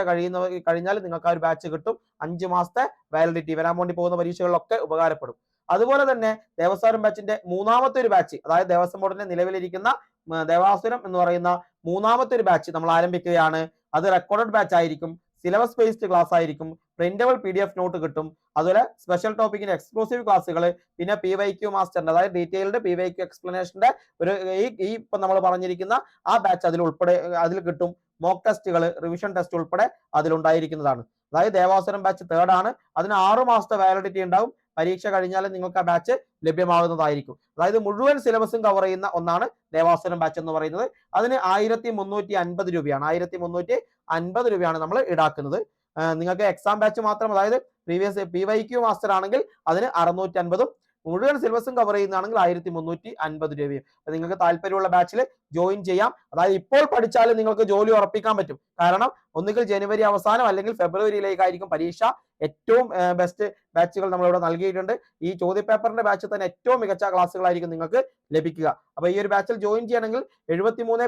കഴിഞ്ഞാൽ നിങ്ങൾക്ക് ആ ഒരു ബാച്ച് കിട്ടും. 5 മാസത്തെ വാലിഡിറ്റി വരാൻ വേണ്ടി പോകുന്ന പരീക്ഷകളിലൊക്കെ ഉപകാരപ്പെടും. അതുപോലെ തന്നെ ദേവസ്വം ബാച്ചിന്റെ മൂന്നാമത്തെ ഒരു ബാച്ച്, അതായത് ദേവസ്വം ബോർഡിന്റെ നിലവിലിരിക്കുന്ന ദേവാസുരം എന്ന് പറയുന്ന മൂന്നാമത്തെ ഒരു ബാച്ച് നമ്മൾ ആരംഭിക്കുകയാണ്. അത് റെക്കോർഡഡ് ബാച്ച് ആയിരിക്കും. സിലബസ് ബേസ്ഡ് ക്ലാസ് ആയിരിക്കും. പ്രിന്റബിൾ PDF നോട്ട് കിട്ടും. അതുപോലെ സ്പെഷ്യൽ ടോപ്പിക്കിന്റെ എക്സ്ക്ലൂസീവ് ക്ലാസ്സുകൾ, പിന്നെ PYQ മാസ്റ്ററിന്റെ അതായത് ഡീറ്റെയിൽഡ് PYQ എക്സ്പ്ലനേഷന്റെ ഒരു ഈ ഇപ്പൊ നമ്മൾ പറഞ്ഞിരിക്കുന്ന ആ ബാച്ച് അതിൽ കിട്ടും. മോക്ക് ടെസ്റ്റുകൾ, റിവിഷൻ ടെസ്റ്റ് ഉൾപ്പെടെ അതിലുണ്ടായിരിക്കുന്നതാണ്. അതായത് ദേവാസുരം ബാച്ച് 3rd ആണ്. അതിന് 6 മാസത്തെ വാലിഡിറ്റി ഉണ്ടാവും. പരീക്ഷ കഴിഞ്ഞാൽ നിങ്ങൾക്ക് ആ ബാച്ച് ലഭ്യമാകുന്നതായിരിക്കും. അതായത് മുഴുവൻ സിലബസും കവർ ചെയ്യുന്ന ഒന്നാണ് ദേവാസുരം ബാച്ച് എന്ന് പറയുന്നത്. അതിന് 1350 രൂപയാണ്. 1350 രൂപയാണ് നമ്മൾ ഈടാക്കുന്നത്. നിങ്ങൾക്ക് എക്സാം ബാച്ച് മാത്രം, അതായത് പ്രീവിയസ് PYQ മാസ്റ്റർ ആണെങ്കിൽ അതിന് 650, മുഴുവൻ സിലബസും കവർ ചെയ്യുന്നതാണെങ്കിൽ 1350 രൂപയും. നിങ്ങൾക്ക് താല്പര്യമുള്ള ബാച്ചിൽ ജോയിൻ ചെയ്യാം. അതായത് ഇപ്പോൾ പഠിച്ചാലും നിങ്ങൾക്ക് ജോലി ഉറപ്പിക്കാൻ പറ്റും. കാരണം ഒന്നുകിൽ ജനുവരി അവസാനം അല്ലെങ്കിൽ ഫെബ്രുവരിയിലേക്കായിരിക്കും പരീക്ഷ. ഏറ്റവും ബെസ്റ്റ് ബാച്ചുകൾ നമ്മളിവിടെ നൽകിയിട്ടുണ്ട്. ഈ ചോദ്യപേപ്പറിന്റെ ബാച്ചിൽ തന്നെ ഏറ്റവും മികച്ച ക്ലാസ്സുകളായിരിക്കും നിങ്ങൾക്ക് ലഭിക്കുക. അപ്പൊ ഈ ഒരു ബാച്ചിൽ ജോയിൻ ചെയ്യണമെങ്കിൽ 73 0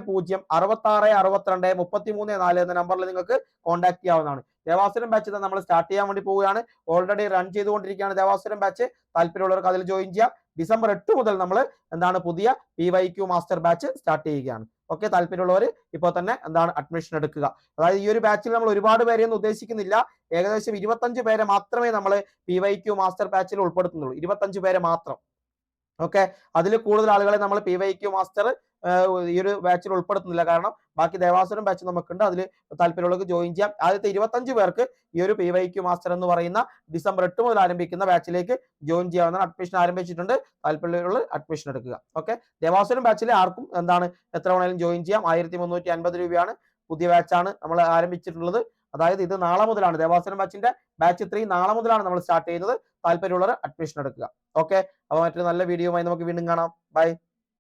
66 62 33 4 എന്ന നമ്പറിൽ നിങ്ങൾക്ക് കോൺടാക്ട് ചെയ്യാവുന്നതാണ്. ദേവാസുരം ബാച്ച് നമ്മൾ സ്റ്റാർട്ട് ചെയ്യാൻ വേണ്ടി പോവുകയാണ്. ഓൾറെഡി റൺ ചെയ്തുകൊണ്ടിരിക്കുകയാണ് ദേവാസുരം ബാച്ച്. താല്പര്യമുള്ളവർക്ക് അതിൽ ജോയിൻ ചെയ്യാം. ഡിസംബർ 8 മുതൽ നമ്മൾ പുതിയ PYQ മാസ്റ്റർ ബാച്ച് സ്റ്റാർട്ട് ചെയ്യുകയാണ്. ഓക്കെ, താല്പര്യമുള്ളവർ ഇപ്പോൾ തന്നെ അഡ്മിഷൻ എടുക്കുക. അതായത് ഈ ഒരു ബാച്ചിൽ നമ്മൾ ഒരുപാട് പേരെയൊന്നും ഉദ്ദേശിക്കുന്നില്ല. ഏകദേശം 25 പേരെ മാത്രമേ നമ്മൾ PYQ മാസ്റ്റർ ബാച്ചിൽ ഉൾപ്പെടുത്തുന്നുള്ളൂ. 25 പേരെ മാത്രം. ഓക്കെ, അതിൽ കൂടുതൽ ആളുകളെ നമ്മൾ PYQ മാസ്റ്റർ ഈ ഒരു ബാച്ചിൽ ഉൾപ്പെടുത്തുന്നില്ല. കാരണം ബാക്കി ദേവാസുരം ബാച്ച് നമുക്കുണ്ട്. അതിൽ താല്പര്യമുള്ളവർക്ക് ജോയിൻ ചെയ്യാം. ആദ്യത്തെ 25 പേർക്ക് ഈ ഒരു PYQ മാസ്റ്റർ എന്ന് പറയുന്ന ഡിസംബർ 8 മുതൽ ആരംഭിക്കുന്ന ബാച്ചിലേക്ക് ജോയിൻ ചെയ്യാവുന്ന അഡ്മിഷൻ ആരംഭിച്ചിട്ടുണ്ട്. താല്പര്യമുള്ള അഡ്മിഷൻ എടുക്കുക. ഓക്കെ, ദേവാസുരം ബാച്ചിൽ ആർക്കും എത്ര വേണമെങ്കിലും ജോയിൻ ചെയ്യാം. 1350 രൂപയാണ്. പുതിയ ബാച്ചാണ് നമ്മൾ ആരംഭിച്ചിട്ടുള്ളത്. അതായത് ഇത് നാളെ മുതലാണ്. ദേവാസുരം ബാച്ചിന്റെ ബാച്ച് 3 നാളെ മുതലാണ് നമ്മൾ സ്റ്റാർട്ട് ചെയ്യുന്നത്. താല്പര്യമുള്ളവർ അഡ്മിഷൻ എടുക്കുക. ഓക്കെ, അപ്പോൾ മറ്റൊരു നല്ല വീഡിയോയുമായി നമുക്ക് വീണ്ടും കാണാം. ബൈ.